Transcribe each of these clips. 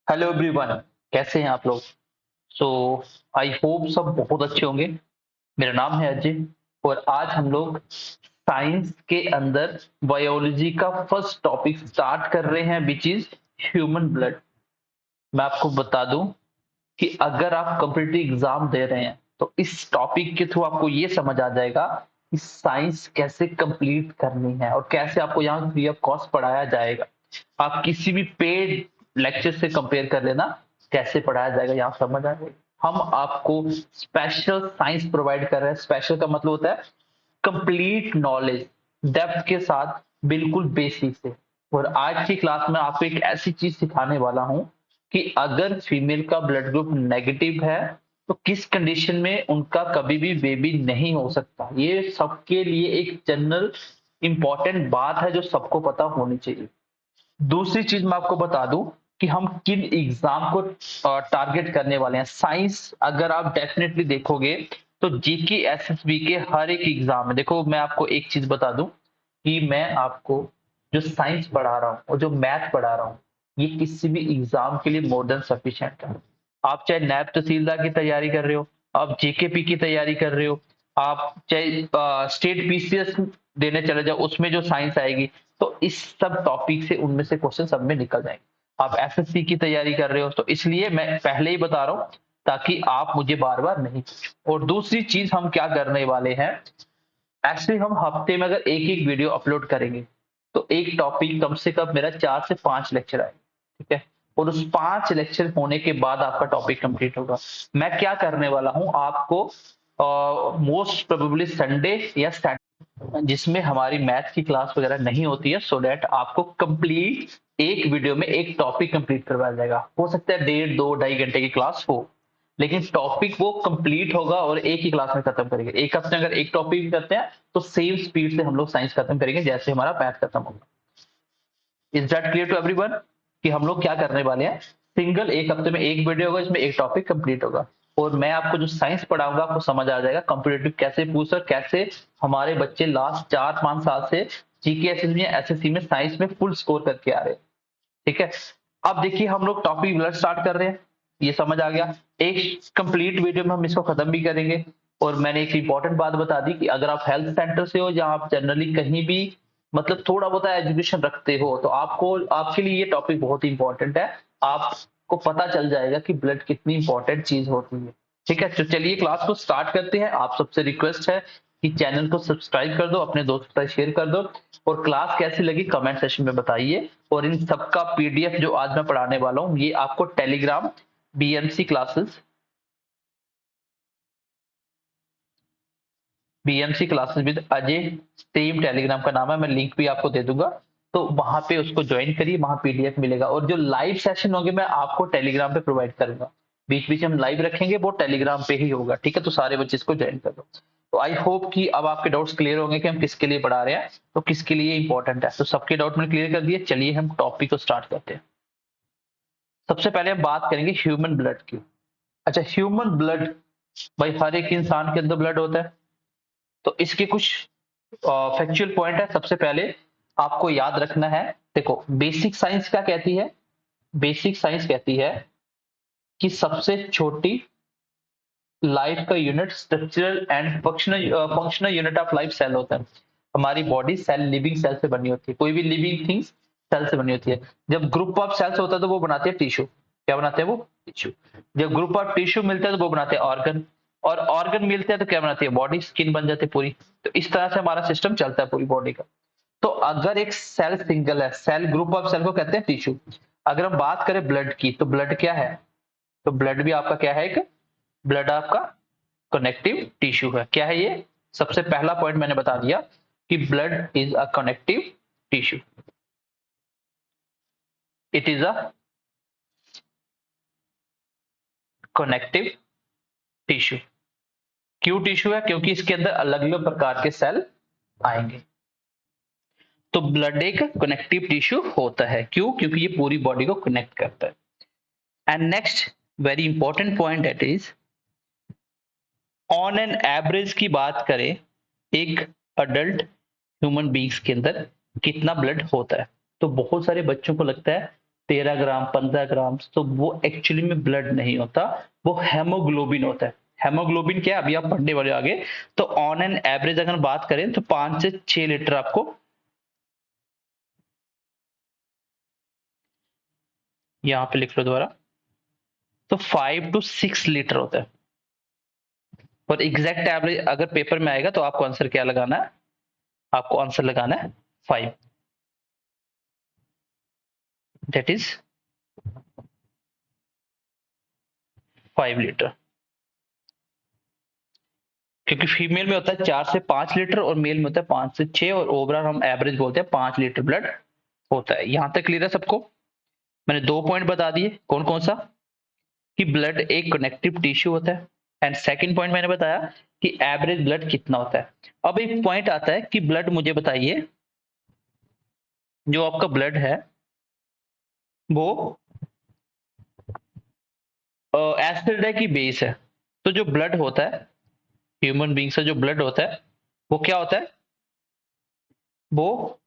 Hello everyone. कैसे हैं आप लोग? सो आई होप सब बहुत अच्छे होंगे। मेरा नाम है अजय और आज हम लोग साइंस के अंदर बायोलॉजी का फर्स्ट टॉपिक स्टार्ट कर रहे हैं विच इज ह्यूमन ब्लड। मैं आपको बता दूं कि अगर आप कॉम्पिटिटिव एग्जाम दे रहे हैं तो इस टॉपिक के थ्रू आपको ये समझ आ जाएगा कि साइंस कैसे कंप्लीट करनी है और कैसे आपको यहाँ फ्री ऑफ कॉस्ट पढ़ाया जाएगा। आप किसी भी पेड लेक्चर से कंपेयर कर लेना, कैसे पढ़ाया जाएगा यहाँ समझ आ जाएगा। हम आपको स्पेशल साइंस प्रोवाइड कर रहे हैं। स्पेशल का मतलब होता है कंप्लीट नॉलेज, डेप्थ के साथ, बिल्कुल बेसिक से। और आज की क्लास में आपको एक ऐसी चीज सिखाने वाला हूं कि अगर फीमेल का ब्लड ग्रुप नेगेटिव है तो किस कंडीशन में उनका कभी भी बेबी नहीं हो सकता। ये सबके लिए एक जनरल इंपॉर्टेंट बात है जो सबको पता होनी चाहिए। दूसरी चीज मैं आपको बता दूं कि हम किन एग्जाम को टारगेट करने वाले हैं। साइंस अगर आप डेफिनेटली देखोगे तो जीके एसएसबी के हर एक एग्जाम में, देखो मैं आपको एक चीज बता दूं कि मैं आपको जो साइंस पढ़ा रहा हूँ और जो मैथ पढ़ा रहा हूँ ये किसी भी एग्जाम के लिए मोर देन सफिशिएंट है। आप चाहे नैब तहसीलदार की तैयारी कर रहे हो, आप जेकेपी की तैयारी कर रहे हो, आप चाहे स्टेट पीसीएस देने चले जाओ, उसमें जो साइंस आएगी तो इस सब टॉपिक से उनमें से क्वेश्चन सब में निकल जाएंगे। आप एसएससी की तैयारी कर रहे हो तो इसलिए मैं पहले ही बता रहा हूं ताकि आप मुझे बार बार नहीं पूछो। और दूसरी चीज हम क्या करने वाले हैं, ऐसे हम हफ्ते में अगर एक एक वीडियो अपलोड करेंगे तो एक टॉपिक कम से कम मेरा 4 से 5 लेक्चर आएगा, ठीक है। और उस 5 लेक्चर होने के बाद आपका टॉपिक कंप्लीट होगा। मैं क्या करने वाला हूं आपको, मोस्ट प्रोबेबली संडे या जिसमें हमारी मैथ की क्लास वगैरह नहीं होती है, सो दैट आपको कंप्लीट एक वीडियो में एक टॉपिक कंप्लीट करवाया जाएगा। हो सकता है 1.5 2 2.5 घंटे की क्लास हो, लेकिन टॉपिक वो कंप्लीट होगा और एक ही क्लास में खत्म करेंगे। एक हफ्ते अगर एक टॉपिक करते हैं तो सेम स्पीड से हम लोग साइंस खत्म करेंगे जैसे हमारा मैथ खत्म होगा। Is that clear to everyone कि हम लोग क्या करने वाले हैं? सिंगल एक हफ्ते में एक वीडियो होगा, इसमें एक टॉपिक कंप्लीट होगा। और मैं आपको जो साइंस पढ़ाऊंगा आपको समझ आ जाएगा कॉम्पिटेटिव कैसे पूछ और कैसे हमारे बच्चे लास्ट 4 5 साल से जीके एसएसबी एसएससी में साइंस में फुल स्कोर करके आ रहे हैं, ठीक है। अब देखिए हम लोग टॉपिक ब्लड स्टार्ट कर रहे हैं, ये समझ आ गया। एक कंप्लीट वीडियो में हम इसको खत्म भी करेंगे। और मैंने एक इंपॉर्टेंट बात बता दी कि अगर आप हेल्थ सेंटर से हो या आप जनरली कहीं भी मतलब थोड़ा बहुत एजुकेशन रखते हो तो आपको आपके लिए ये टॉपिक बहुत ही इंपॉर्टेंट है। आपको पता चल जाएगा कि ब्लड कितनी इंपॉर्टेंट चीज होती है, ठीक है। तो चलिए क्लास को स्टार्ट करते हैं। आप सबसे रिक्वेस्ट है कि चैनल को सब्सक्राइब कर दो, अपने दोस्तों के साथ शेयर कर दो और क्लास कैसी लगी कमेंट सेक्शन में बताइए। और इन सबका पीडीएफ जो आज मैं पढ़ाने वाला हूँ ये आपको Telegram BMC classes with Ajay, same Telegram का नाम है, मैं लिंक भी आपको दे दूंगा। तो वहां पे उसको ज्वाइन करिए, वहां पीडीएफ मिलेगा। और जो लाइव सेशन होंगे मैं आपको टेलीग्राम पे प्रोवाइड करूंगा। बीच बीच हम लाइव रखेंगे, वो टेलीग्राम पे ही होगा, ठीक है। तो सारे बच्चे इसको ज्वाइन कर लो। तो आई होप कि अब आपके डाउट्स क्लियर होंगे कि हम किसके लिए पढ़ा रहे हैं तो किसके लिए इंपॉर्टेंट है। तो सबके डाउट मैंने क्लियर कर दिए। चलिए हम टॉपिक को स्टार्ट करते हैं। सबसे पहले हम बात करेंगे ह्यूमन ब्लड की। अच्छा, ह्यूमन ब्लड, भाई हर एक इंसान के अंदर ब्लड होता है। तो इसके कुछ फैक्चुअल पॉइंट है। सबसे पहले आपको याद रखना है, देखो बेसिक साइंस क्या कहती है। बेसिक साइंस कहती है कि सबसे छोटी लाइफ का unit structural and functional unit of life cell होता है। हमारी बॉडी सेल, लिविंग सेल से बनी होती है। कोई भी लिविंग थिंग्स सेल से बनी होती है। जब ग्रुप ऑफ सेल्स होता है तो वो बनाते हैं टिश्यू। क्या बनाते हैं वो? टिश्यू। जब ग्रुप ऑफ टिश्यू मिलता है तो वो बनाते हैं ऑर्गन। और ऑर्गन मिलते हैं तो क्या बनाती है? बॉडी, स्किन बन जाती है पूरी। तो इस तरह से हमारा सिस्टम चलता है पूरी बॉडी का। तो अगर एक सेल सिंगल है, सेल ग्रुप ऑफ सेल को कहते हैं टिश्यू। अगर हम बात करें ब्लड की तो ब्लड क्या है? तो ब्लड भी आपका क्या है? एक ब्लड आपका कनेक्टिव टिश्यू है। क्या है ये? सबसे पहला पॉइंट मैंने बता दिया कि blood is a connective tissue. It is a connective tissue. क्यों टिश्यू है? क्योंकि इसके अंदर अलग अलग प्रकार के सेल आएंगे। तो ब्लड एक कनेक्टिव टिश्यू होता है। क्यों? क्योंकि ये पूरी बॉडी को कनेक्ट करता है। And next very important point that is, on an average की बात करें एक अडल्ट ह्यूमन बींग्स के अंदर कितना ब्लड होता है। तो बहुत सारे बच्चों को लगता है 13 ग्राम 15 ग्राम, तो वो एक्चुअली में ब्लड नहीं होता, वो हेमोग्लोबिन होता है। हेमोग्लोबिन क्या है अभी आप पढ़ने वाले हो आगे। तो ऑन एन एवरेज अगर बात करें तो 5 से 6 लीटर आपको, यहां पे लिख लो दोबारा, तो 5 to 6 लीटर होता है। और एग्जैक्ट एवरेज अगर पेपर में आएगा तो आपको आंसर क्या लगाना है, आपको आंसर लगाना है 5, दैट इज 5 लीटर। क्योंकि फीमेल में होता है 4 से 5 लीटर और मेल में होता है 5 से 6, और ओवरऑल हम एवरेज बोलते हैं 5 लीटर ब्लड होता है। यहां तक क्लियर है सबको। मैंने 2 पॉइंट बता दिए, कौन कौन सा, कि ब्लड एक कनेक्टिव टिश्यू होता है, एंड सेकंड पॉइंट मैंने बताया कि एवरेज ब्लड कितना होता है। अब एक पॉइंट आता है कि ब्लड, मुझे बताइए जो आपका ब्लड है वो एसिड है कि बेस है। तो जो ब्लड होता है ह्यूमन बींग से, जो ब्लड होता है वो क्या होता है, वो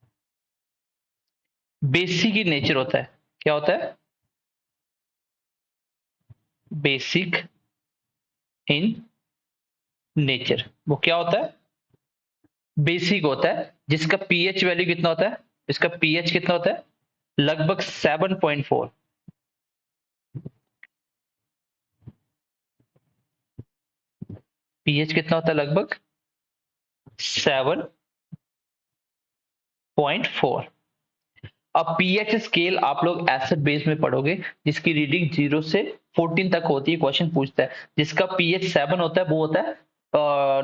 बेसिक इन नेचर होता है। क्या होता है, बेसिक इन नेचर। वो क्या होता है, बेसिक होता है, जिसका पीएच वैल्यू कितना होता है, इसका पीएच कितना होता है, लगभग 7.4। पीएच कितना होता है, लगभग 7.4। अब पीएच स्केल आप लोग एसिड बेस में पढ़ोगे, जिसकी रीडिंग 0 से 14 तक होती है। क्वेश्चन पूछता है जिसका पीएच 7 होता है वो होता है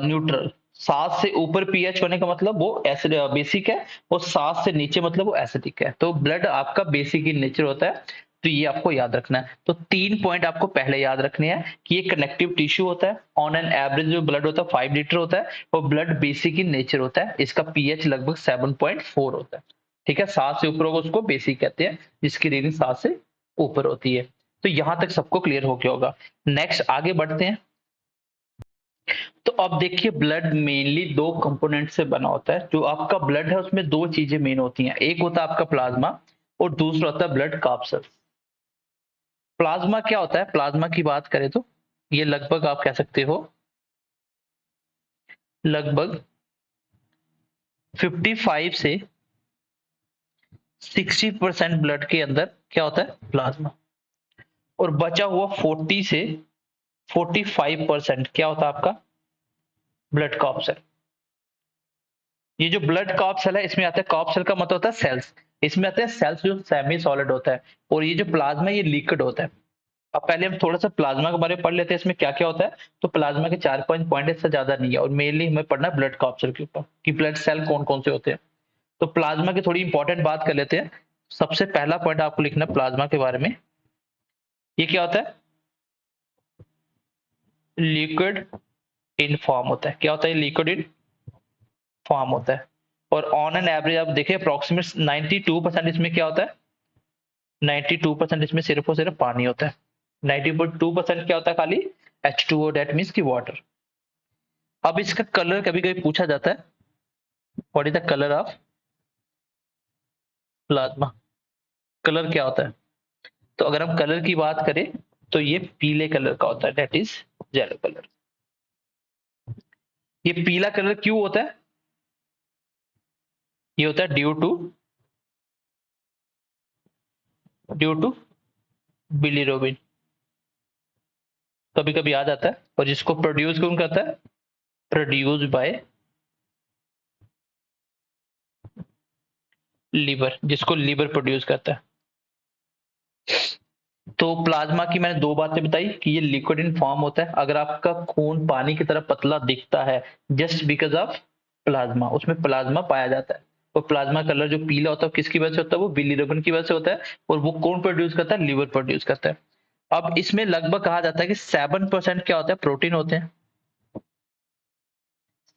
न्यूट्रल। 7 से ऊपर पीएच होने का मतलब वो एसिड बेसिक है, और 7 से नीचे मतलब वो एसिडिक है। तो ब्लड आपका बेसिक इन नेचर होता है। तो ये आपको याद रखना है। तो 3 पॉइंट आपको पहले याद रखने हैं कि ये कनेक्टिव टिश्यू होता है, ऑन एन एवरेज जो ब्लड होता है 5 लीटर होता है, और ब्लड बेसिक इन नेचर होता है, इसका पीएच लगभग 7.4 होता है। ठीक है, 7 से ऊपर होगा उसको बेसिक कहते हैं, जिसकी रीडिंग 7 से ऊपर होती है। तो यहां तक सबको क्लियर हो गया होगा। नेक्स्ट आगे बढ़ते हैं। तो अब देखिए, ब्लड मेनली दो कंपोनेंट से बना होता है। जो आपका ब्लड है उसमें दो चीजें मेन होती हैं, एक होता है आपका प्लाज्मा और दूसरा होता है ब्लड कैप्सूल। प्लाज्मा क्या होता है, प्लाज्मा की बात करें तो ये लगभग आप कह सकते हो लगभग 55 से 60% ब्लड के अंदर क्या होता है, प्लाज्मा। और बचा हुआ 40 से 45% क्या होता है आपका, ब्लड कॉप्सल। ये जो ब्लड कॉप्सल है इसमें आता है, कॉप्सल का मतलब होता है सेल्स, इसमें आते हैं सेल्स जो सेमी सॉलिड होता है, और ये जो प्लाज्मा ये लिक्विड होता है। अब पहले हम थोड़ा सा प्लाज्मा के बारे में पढ़ लेते हैं, इसमें क्या क्या होता है। तो प्लाज्मा के 4 5 पॉइंट इससे ज्यादा नहीं है, और मेनली हमें पढ़ना है ब्लड कॉप्सल के ऊपर कि ब्लड सेल कौन कौन से होते हैं। तो प्लाज्मा की थोड़ी इंपॉर्टेंट बात कर लेते हैं। सबसे पहला पॉइंट आपको लिखना है प्लाज्मा के बारे में, ये क्या होता है, लिक्विड इन फॉर्म होता है। क्या होता है, लिक्विड इन फॉर्म होता है। और ऑन एन एवरेज आप देखिए अप्रोक्सीमेट 92% इसमें क्या होता है, 92% इसमें सिर्फ और सिर्फ पानी होता है। 92% क्या होता है, खाली H2O, डेट मीन्स की वाटर। अब इसका कलर कभी कभी पूछा जाता है, what is the colour of plasma, colour क्या होता है। तो अगर हम कलर की बात करें तो ये पीले कलर का होता है, डेट इज येलो कलर। ये पीला कलर क्यों होता है, ये होता है ड्यू टू बिलीरोबिन। कभी कभी आ जाता है। और जिसको प्रोड्यूस कौन करता है, प्रोड्यूस बाय लीवर, जिसको लीवर प्रोड्यूस करता है। तो प्लाज्मा की मैंने दो बातें बताई कि ये लिक्विड इन फॉर्म होता है। अगर आपका खून पानी की तरह पतला दिखता है, जस्ट बिकॉज ऑफ प्लाज्मा, उसमें प्लाज्मा पाया जाता है। और प्लाज्मा कलर जो पीला होता है किसकी वजह से होता है, वो बिलीरुबिन की वजह से होता है। और वो कौन प्रोड्यूस करता है, लीवर प्रोड्यूस करता है। अब इसमें लगभग कहा जाता है कि 7% क्या होता है, प्रोटीन होते हैं।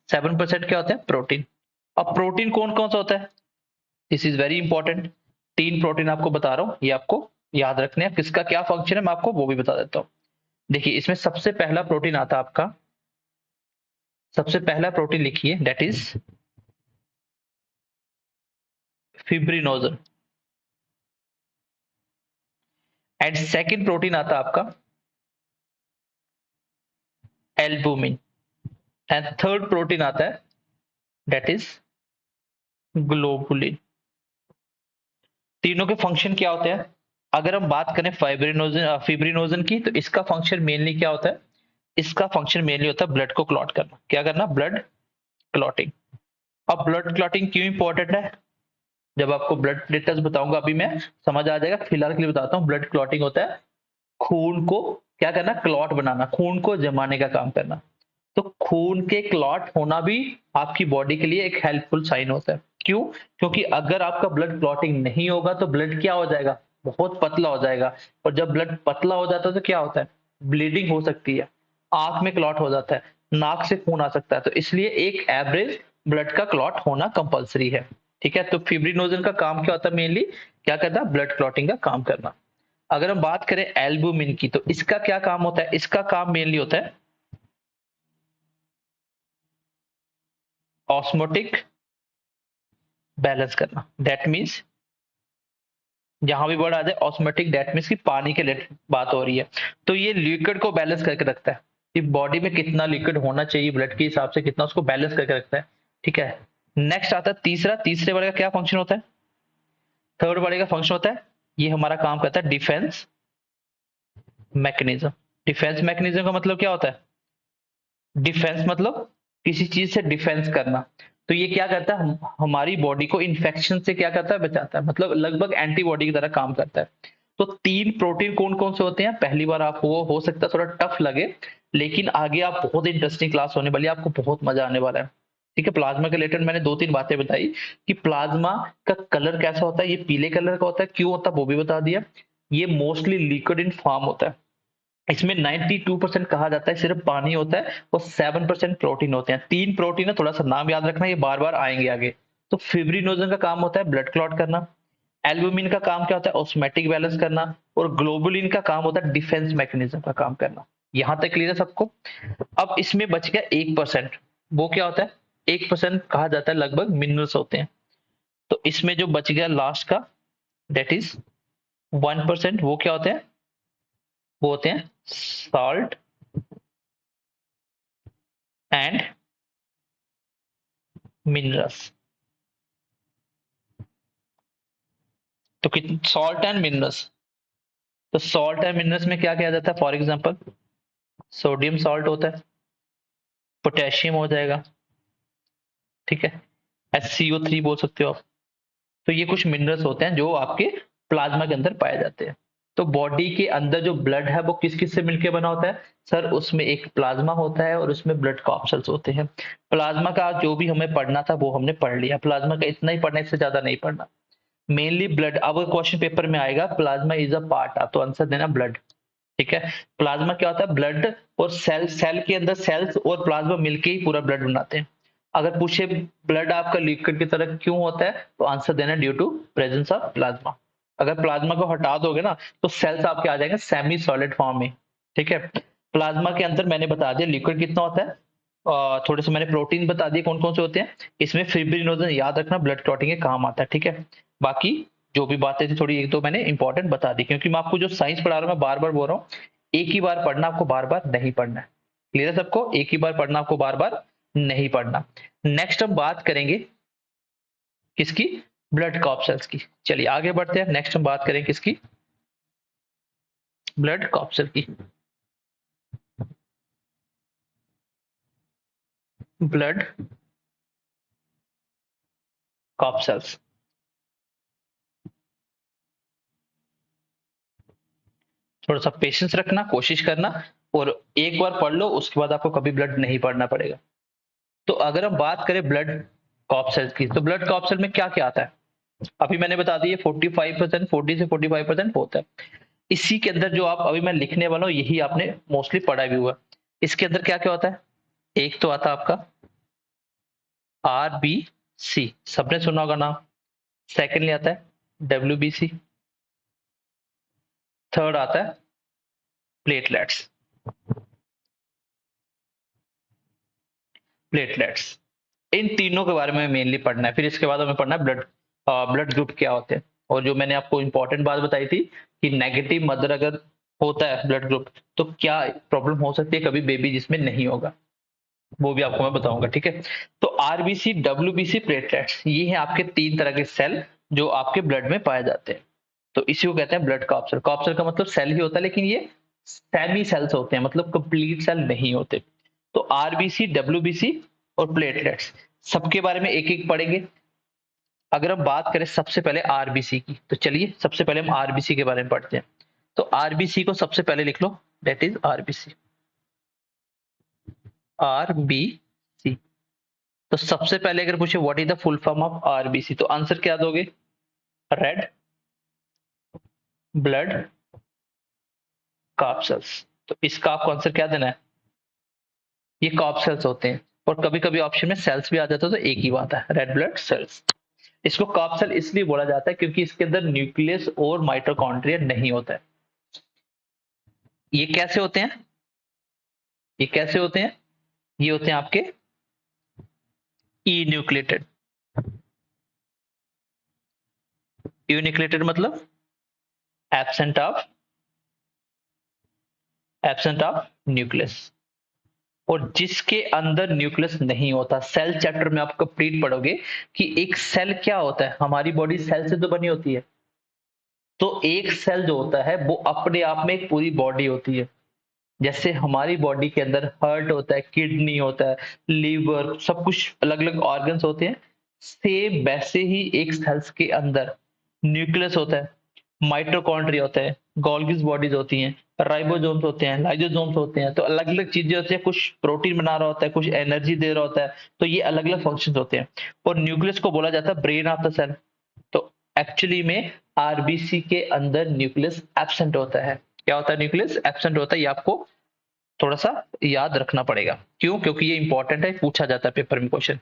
7% क्या होता है, प्रोटीन। अब प्रोटीन कौन कौन सा होता है, this is very important. 3 protein आपको बता रहा हूं, ये आपको याद रखने हैं। किसका क्या फंक्शन है मैं आपको वो भी बता देता हूँ। देखिए, इसमें सबसे पहला प्रोटीन आता है आपका, सबसे पहला प्रोटीन लिखिए, that is fibrinogen. And second protein आता है आपका एल्बुमिन, एंड थर्ड प्रोटीन आता है दैट इज ग्लोबुलिन। तीनों के फंक्शन क्या होते हैं? अगर हम बात करें फिब्रिनोजन की, तो इसका फंक्शन मेनली क्या होता है? इसका फंक्शन मेनली होता है ब्लड को क्लॉट करना। क्या करना? Blood clotting. अब ब्लड क्लॉटिंग क्यों इंपॉर्टेंट है? जब आपको ब्लड डिटेल्स बताऊंगा अभी मैं, समझ आ जाएगा। फिलहाल के लिए बताता हूँ। ब्लड क्लॉटिंग होता है खून को क्या करना? क्लॉट बनाना, खून को जमाने का काम करना। तो खून के क्लॉट होना भी आपकी बॉडी के लिए एक हेल्पफुल साइन होता है। क्यों? क्योंकि अगर आपका ब्लड क्लॉटिंग नहीं होगा तो ब्लड क्या हो जाएगा? बहुत पतला हो जाएगा। और जब ब्लड पतला हो जाता है तो क्या होता है? ब्लीडिंग हो सकती है, आंख में क्लॉट हो जाता है, नाक से खून आ सकता है। तो इसलिए एक एवरेज ब्लड का क्लॉट होना कंपलसरी है। ठीक है, तो फिब्रिनोजन का काम क्या होता है? मेनली क्या करता है? ब्लड क्लॉटिंग का काम करना। अगर हम बात करें एल्बुमिन की, तो इसका क्या काम होता है? इसका काम मेनली होता है ऑस्मोटिक बैलेंस करना। दैट मीन्स जहां भी वर्ड आ जाए ऑस्मोटिक, दैट मीन्स कि पानी के लिए बात हो रही है। तो ये लिक्विड को बैलेंस करके रखता है कि बॉडी में कितना लिक्विड होना चाहिए, ब्लड के हिसाब से कितना, उसको बैलेंस करके रखता है। ठीक है, नेक्स्ट आता है तीसरा। तीसरे वाले का क्या फंक्शन होता है? थर्ड वाले का फंक्शन होता है, ये हमारा काम करता है डिफेंस मैकेनिज्म। डिफेंस मैकेनिज्म का मतलब क्या होता है? डिफेंस मतलब किसी चीज से डिफेंस करना। तो ये क्या करता है? हमारी बॉडी को इन्फेक्शन से क्या करता है? बचाता है। मतलब लगभग एंटीबॉडी की तरह काम करता है। तो तीन प्रोटीन कौन कौन से होते हैं? पहली बार आपको वो हो सकता है थोड़ा टफ लगे, लेकिन आगे आप बहुत इंटरेस्टिंग क्लास होने वाली है, आपको बहुत मजा आने वाला है। ठीक है, प्लाज्मा के रिलेटेड मैंने दो तीन बातें बताई कि प्लाज्मा का कलर कैसा होता है, ये पीले कलर का होता है, क्यों होता है वो भी बता दिया। ये मोस्टली लिक्विड इन फॉर्म होता है। इसमें 92% कहा जाता है सिर्फ पानी होता है, और 7% प्रोटीन होते हैं। तीन प्रोटीन है, थोड़ा सा नाम याद रखना, ये बार बार आएंगे आगे। तो फिब्रिनोजन का काम होता है ब्लड क्लॉट करना, एल्बुमिन का काम क्या होता है? ऑस्मेटिक बैलेंस करना, और ग्लोबुलिन का काम होता है डिफेंस मैकेनिज्म का काम करना। यहां तक क्लियर है सबको? अब इसमें बच गया 1%। वो क्या होता है? 1% कहा जाता है लगभग मिनरल्स होते हैं। तो इसमें जो बच गया लास्ट का, दैट इज 1%, वो क्या होते हैं? वो होते हैं सॉल्ट एंड मिनरल्स। तो सॉल्ट एंड मिनरल्स, तो सॉल्ट एंड मिनरल्स में क्या किया जाता है? फॉर एग्जांपल सोडियम सॉल्ट होता है, पोटेशियम हो जाएगा, ठीक है, HCO3 बोल सकते हो आप। तो ये कुछ मिनरल्स होते हैं जो आपके प्लाज्मा के अंदर पाए जाते हैं। तो बॉडी के अंदर जो ब्लड है वो किस किस से मिलकर बना होता है? सर उसमें एक प्लाज्मा होता है और उसमें ब्लड कॉप्सल्स होते हैं। प्लाज्मा का जो भी हमें पढ़ना था वो हमने पढ़ लिया, प्लाज्मा का इतना ही पढ़ना, इससे ज्यादा नहीं पढ़ना। मेनली ब्लड, अब क्वेश्चन पेपर में आएगा प्लाज्मा इज अ पार्ट, आप तो आंसर देना ब्लड। ठीक है, प्लाज्मा क्या होता है? ब्लड और सेल, सेल के अंदर सेल्स और प्लाज्मा मिलके ही पूरा ब्लड बनाते हैं। अगर पूछे ब्लड आपका लिक्विड की तरह क्यों होता है, तो आंसर देना due to presence of plasma. अगर प्लाज्मा को हटा दोगे ना तो सेल्स आपके आ जाएंगे सेमी सॉलिड फॉर्म में। ठीक है, प्लाज्मा के अंदर मैंने बता दिया लिक्विड कितना होता है, थोड़े से मैंने प्रोटीन बता दिए कौन कौन से होते हैं। इसमें फिब्रिनोजन याद रखना ब्लड क्लॉटिंग के काम आता है। ठीक है, बाकी जो भी बातें थी थोड़ी एक दो मैंने इंपॉर्टेंट बता दी, क्योंकि मैं आपको जो साइंस पढ़ा रहा हूँ मैं बार बार बोल रहा हूँ, एक ही बार पढ़ना, आपको बार बार नहीं पढ़ना है। क्लियर है सबको? एक ही बार पढ़ना, आपको बार बार नहीं पढ़ना। नेक्स्ट हम बात करेंगे किसकी? ब्लड कॉप सेल्स की। चलिए आगे बढ़ते हैं, नेक्स्ट हम बात करें किसकी? ब्लड कॉप सेल की। ब्लड कॉप सेल्स, थोड़ा सा पेशेंस रखना, कोशिश करना, और एक बार पढ़ लो उसके बाद आपको कभी ब्लड नहीं पढ़ना पड़ेगा। तो अगर हम बात करें ब्लड कॉप सेल्स की, तो ब्लड कॉप सेल में क्या क्या आता है? अभी मैंने बता दिया 45%, 40 से 45% होता है। इसी के अंदर जो आप अभी मैं लिखने वाला हूँ यही आपने मोस्टली पढ़ा भी हुआ। इसके अंदर क्या क्या होता है? एक तो आता है आपका RBC, सबने सुना होगा नाम। सेकेंडली आता है WBC। थर्ड आता है प्लेटलेट्स। प्लेटलेट्स, इन तीनों के बारे में मेनली पढ़ना है। फिर इसके बाद हमें पढ़ना है ब्लड, ब्लड ग्रुप क्या होते हैं। और जो मैंने आपको इंपॉर्टेंट बात बताई थी कि नेगेटिव मदर अगर होता है ब्लड ग्रुप तो क्या प्रॉब्लम हो सकती है कभी बेबी जिसमें नहीं होगा, वो भी आपको मैं बताऊंगा। ठीक है, तो आरबीसी, डब्ल्यूबीसी, प्लेटलेट्स, ये है आपके 3 तरह के सेल जो आपके ब्लड में पाए जाते हैं। तो इसी को कहते हैं ब्लड कॉर्पसल। कॉर्पसल का मतलब सेल ही होता है, लेकिन ये सेमी सेल्स होते हैं, मतलब कंप्लीट सेल नहीं होते। तो आरबीसी, डब्ल्यूबीसी और प्लेटलेट्स, सबके बारे में एक एक पढ़ेंगे। अगर हम बात करें सबसे पहले आरबीसी की, तो चलिए सबसे पहले हम आरबीसी के बारे में पढ़ते हैं। तो आरबीसी को सबसे पहले लिख लो, दैट इज आरबीसी, आरबीसी। तो सबसे पहले अगर पूछे what is the full form of RBC, तो आंसर क्या दोगे? Red blood corpuscles. तो इसका आपको आंसर क्या देना है? ये कॉर्पसल्स होते हैं, और कभी कभी ऑप्शन में सेल्स भी आ जाता है, तो एक ही बात है, रेड ब्लड सेल्स। इसको कॉर्पसल इसलिए बोला जाता है क्योंकि इसके अंदर न्यूक्लियस और माइटोकॉन्ड्रिया नहीं होता है। ये कैसे होते हैं? ये कैसे होते हैं? ये होते हैं आपके ई न्यूक्लिएटेड। ई न्यूक्लिएटेड मतलब एब्सेंट ऑफ न्यूक्लियस। और जिसके अंदर न्यूक्लियस नहीं होता, सेल चैप्टर में आप कंप्लीट पढ़ोगे कि एक सेल क्या होता है। हमारी बॉडी सेल से तो बनी होती है, तो एक सेल जो होता है वो अपने आप में एक पूरी बॉडी होती है। जैसे हमारी बॉडी के अंदर हार्ट होता है, किडनी होता है, लीवर, सब कुछ अलग अलग ऑर्गन्स होते हैं, सेम वैसे ही एक सेल्स के अंदर न्यूक्लियस होता है, माइटोकॉन्ड्रिया होता है, गोल्गिस बॉडीज होती हैं, राइबोसोम्स होते हैं, लाइसोसोम्स होते हैं। तो अलग अलग चीजें होती है, कुछ प्रोटीन बना रहा होता है, कुछ एनर्जी दे रहा होता है। तो ये अलग अलग फंक्शंस होते हैं, और न्यूक्लियस को बोला जाता है ब्रेन ऑफ द सेल। तो एक्चुअली में आरबीसी के अंदर न्यूक्लियस एब्सेंट होता है। क्या होता है? न्यूक्लियस एब्सेंट होता है। ये आपको थोड़ा सा याद रखना पड़ेगा। क्यों? क्योंकि ये इंपॉर्टेंट है, पूछा जाता है पेपर में क्वेश्चन।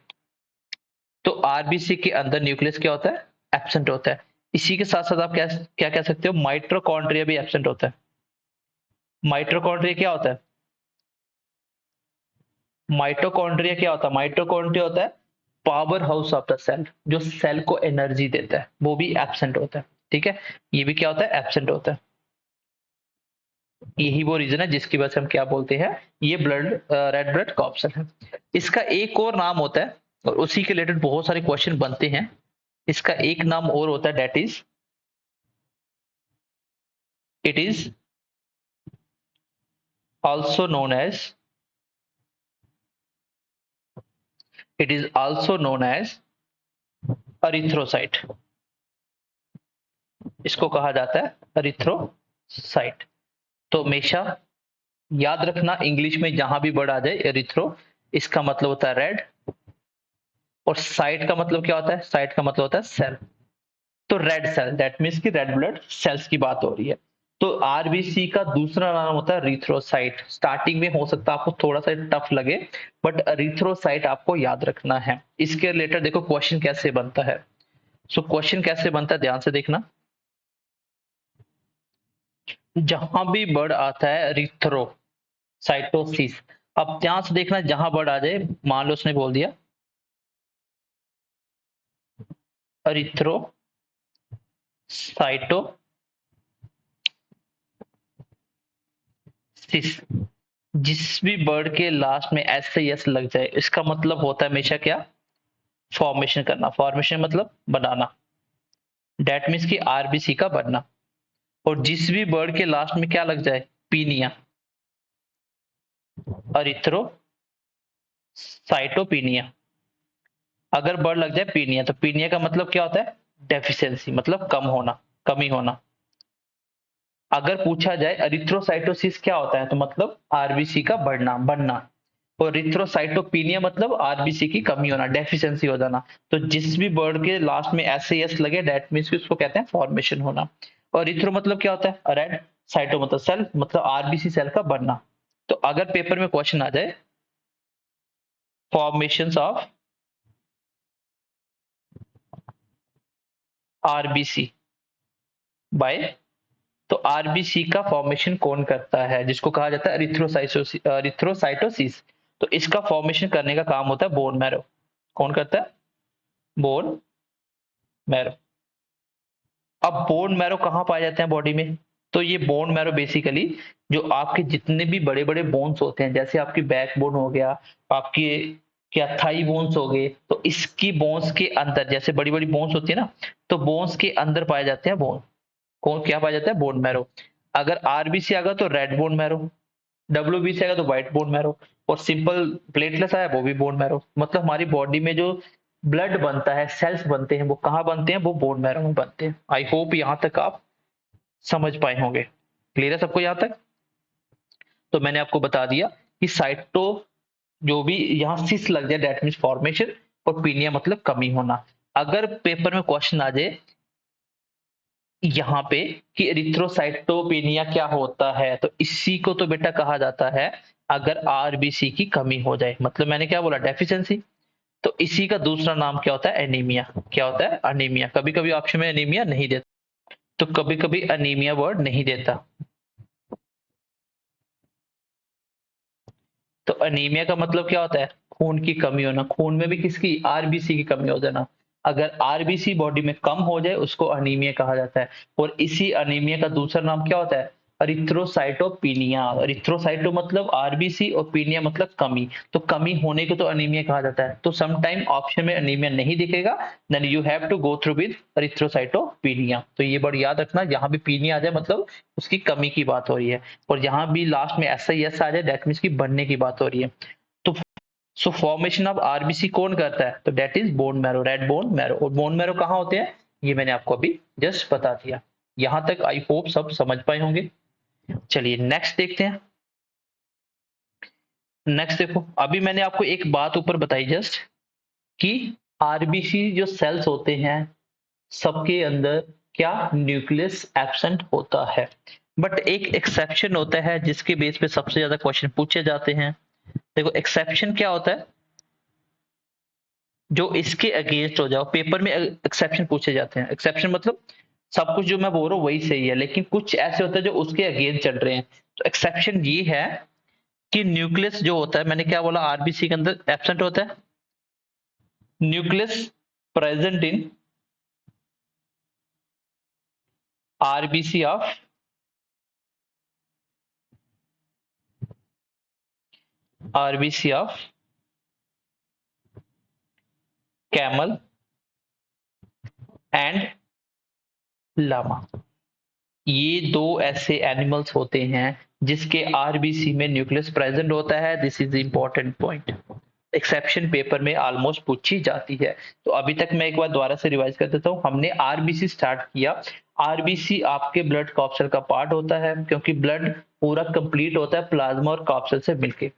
तो आरबीसी के अंदर न्यूक्लियस क्या होता है? एब्सेंट होता है। इसी के साथ साथ आप क्या क्या कह सकते हो? माइटोकॉन्ड्रिया भी एब्सेंट होता है। माइटोकॉन्ड्रिया क्या होता है? माइटोकॉन्ड्रिया क्या होता है? माइटोकॉन्ड्रिया होता है power house of the cell, जो सेल को एनर्जी देता है, वो भी एब्सेंट होता है। ठीक है, ये भी क्या होता है? एब्सेंट होता है। यही वो रीजन है जिसकी वजह से हम क्या बोलते हैं, ये ब्लड रेड ब्लड कॉर्पसल है। इसका एक और नाम होता है, और उसी के रिलेटेड बहुत सारे क्वेश्चन बनते हैं। इसका एक नाम और होता है, that is, it is also known as, it is also known as erythrocyte. इसको कहा जाता है अरिथ्रोसाइट। तो हमेशा याद रखना, इंग्लिश में जहां भी वर्ड आ जाए एरिथ्रो, इसका मतलब होता है रेड, और साइट का मतलब क्या होता है? साइट का मतलब होता है सेल। तो रेड सेल, दैट मीन्स की रेड ब्लड सेल्स की बात हो रही है। तो आरबीसी का दूसरा नाम होता है रिथ्रोसाइट। स्टार्टिंग में हो सकता है आपको थोड़ा सा टफ लगे, बट रिथ्रोसाइट आपको याद रखना है। इसके रिलेटेड देखो क्वेश्चन कैसे बनता है। सो क्वेश्चन कैसे बनता है, ध्यान से देखना। जहां भी वर्ड आता है रिथ्रो साइटोसिस, अब ध्यान से देखना, जहां वर्ड आ जाए, मान लो उसने बोल दिया अरिथ्रोसाइटोसिस, जिस भी वर्ड के लास्ट में एस से यस लग जाए, इसका मतलब होता है हमेशा क्या? फॉर्मेशन करना। फॉर्मेशन मतलब बनाना, डेट मीन्स की आरबीसी का बनना। और जिस भी वर्ड के लास्ट में क्या लग जाए? पीनिया, अरिथ्रोसाइटोपिनिया। अगर वर्ड लग जाए पीनिया, तो पीनिया का मतलब क्या होता है? डेफिशिएंसी, मतलब कम होना, कमी होना। अगर पूछा जाए अरिथ्रोसाइटोसिस क्या होता है, तो मतलब आरबीसी का बढ़ना, बनना। और रिथ्रोसाइटोपिनिया मतलब आरबीसी की कमी होना, डेफिशिएंसी हो जाना। तो जिस भी वर्ड के लास्ट में एस से एस लगे, दैट मीन्स उसको कहते हैं फॉर्मेशन होना। और रिथ्रो मतलब क्या होता है? रेड, साइटो मतलब सेल, मतलब आरबीसी सेल का बनना। तो अगर पेपर में क्वेश्चन आ जाए फॉर्मेशन ऑफ आरबीसी बाय, तो आरबीसी का फॉर्मेशन कौन करता है? जिसको कहा जाता है रिथ्रोसाइटोसिस। तो इसका फॉर्मेशन करने का काम होता है बोन मैरो। कौन करता है? Bone marrow. अब बोन मैरो कहाँ पाए जाते हैं बॉडी में? तो ये बोन मैरो बेसिकली जो आपके जितने भी बड़े बड़े बोन्स होते हैं, जैसे आपकी बैक बोन हो गया, आपके क्या थाई बोन्स हो गए, तो इसकी बोन्स के अंदर जैसे बड़ी बड़ी बोन्स होती है ना, तो बोन्स के अंदर पाए जाते हैं बोन। कौन क्या पाया जाता है? Bone marrow. अगर आरबीसी आ गया तो रेड बोन मैरो, डब्ल्यूबीसी आएगा तो व्हाइट बोन मैरो, और सिंपल प्लेटलेट्स आया वो भी बोन मैरो। मतलब हमारी बॉडी में जो ब्लड बनता है, सेल्स बनते हैं, वो कहाँ बनते हैं? वो बोन मैरो में बनते हैं। आई होप यहाँ तक आप समझ पाए होंगे। क्लियर है सबको यहाँ तक? तो मैंने आपको बता दिया कि साइटो जो भी यहाँ सिस लग जाए दैट मीन्स फॉर्मेशन, और पीनिया मतलब कमी होना। अगर पेपर में क्वेश्चन आ जाए यहाँ पे कि एरिथ्रोसाइटोपेनिया क्या होता है, तो इसी को तो बेटा कहा जाता है अगर आरबीसी की कमी हो जाए, मतलब मैंने क्या बोला? डेफिशिएंसी। तो इसी का दूसरा नाम क्या होता है? एनीमिया। क्या होता है? अनीमिया। कभी कभी ऑप्शन में एनीमिया नहीं देता, तो कभी कभी अनीमिया वर्ड नहीं देता। तो अनीमिया का मतलब क्या होता है? खून की कमी होना। खून में भी किसकी? आरबीसी की कमी हो जाना। अगर आरबीसी बॉडी में कम हो जाए उसको अनीमिया कहा जाता है। और इसी अनीमिया का दूसरा नाम क्या होता है? एरिथ्रोसाइटोपिनिया। एरिथ्रोसाइटो मतलब आरबीसी और पीनिया मतलब कमी। तो कमी होने को तो अनीमिया कहा जाता है। तो सम टाइम ऑप्शन में अनीमिया नहीं दिखेगा, then you have to go through with erythrocytopenia. तो ये वर्ड याद रखना, यहाँ भी पीनिया आ जाए मतलब उसकी कमी की बात हो रही है, और यहाँ भी लास्ट में ऐसा ही ऐसा आ जाए दैट मीन्स की बनने की बात हो रही है। तो सो फॉर्मेशन ऑफ आरबीसी कौन करता है? तो that is bone marrow, red bone marrow. और बोन मैरो कहाँ होते हैं ये मैंने आपको अभी जस्ट बता दिया। यहां तक आई होप सब समझ पाए होंगे। चलिए नेक्स्ट देखते हैं। नेक्स्ट देखो, अभी मैंने आपको एक बात ऊपर बताई जस्ट कि आरबीसी जो सेल्स होते हैं सबके अंदर क्या न्यूक्लियस एब्सेंट होता है। बट एक एक्सेप्शन होता है जिसके बेस पे सबसे ज्यादा क्वेश्चन पूछे जाते हैं। देखो एक्सेप्शन क्या होता है? जो इसके अगेंस्ट हो जाओ, पेपर में एक्सेप्शन पूछे जाते हैं। एक्सेप्शन मतलब सब कुछ जो मैं बोल रहा हूँ वही सही है, लेकिन कुछ ऐसे होते हैं जो उसके अगेंस्ट चल रहे हैं। तो एक्सेप्शन ये है कि न्यूक्लियस जो होता है, मैंने क्या बोला? आरबीसी के अंदर एब्सेंट होता है nucleus present in RBC of RBC of camel and llama. ये दो ऐसे एनिमल्स होते हैं जिसके आरबीसी में न्यूक्लियस प्रेजेंट होता है। This is the important point. Exception paper में ऑलमोस्ट पूछी जाती है। तो अभी तक मैं एक बार दोबारा से रिवाइज कर देता हूँ। हमने आरबीसी स्टार्ट किया। आरबीसी आपके ब्लड कॉप्सल का पार्ट होता है, क्योंकि ब्लड पूरा कंप्लीट होता है प्लाज्मा और कॉप्सल से मिलके।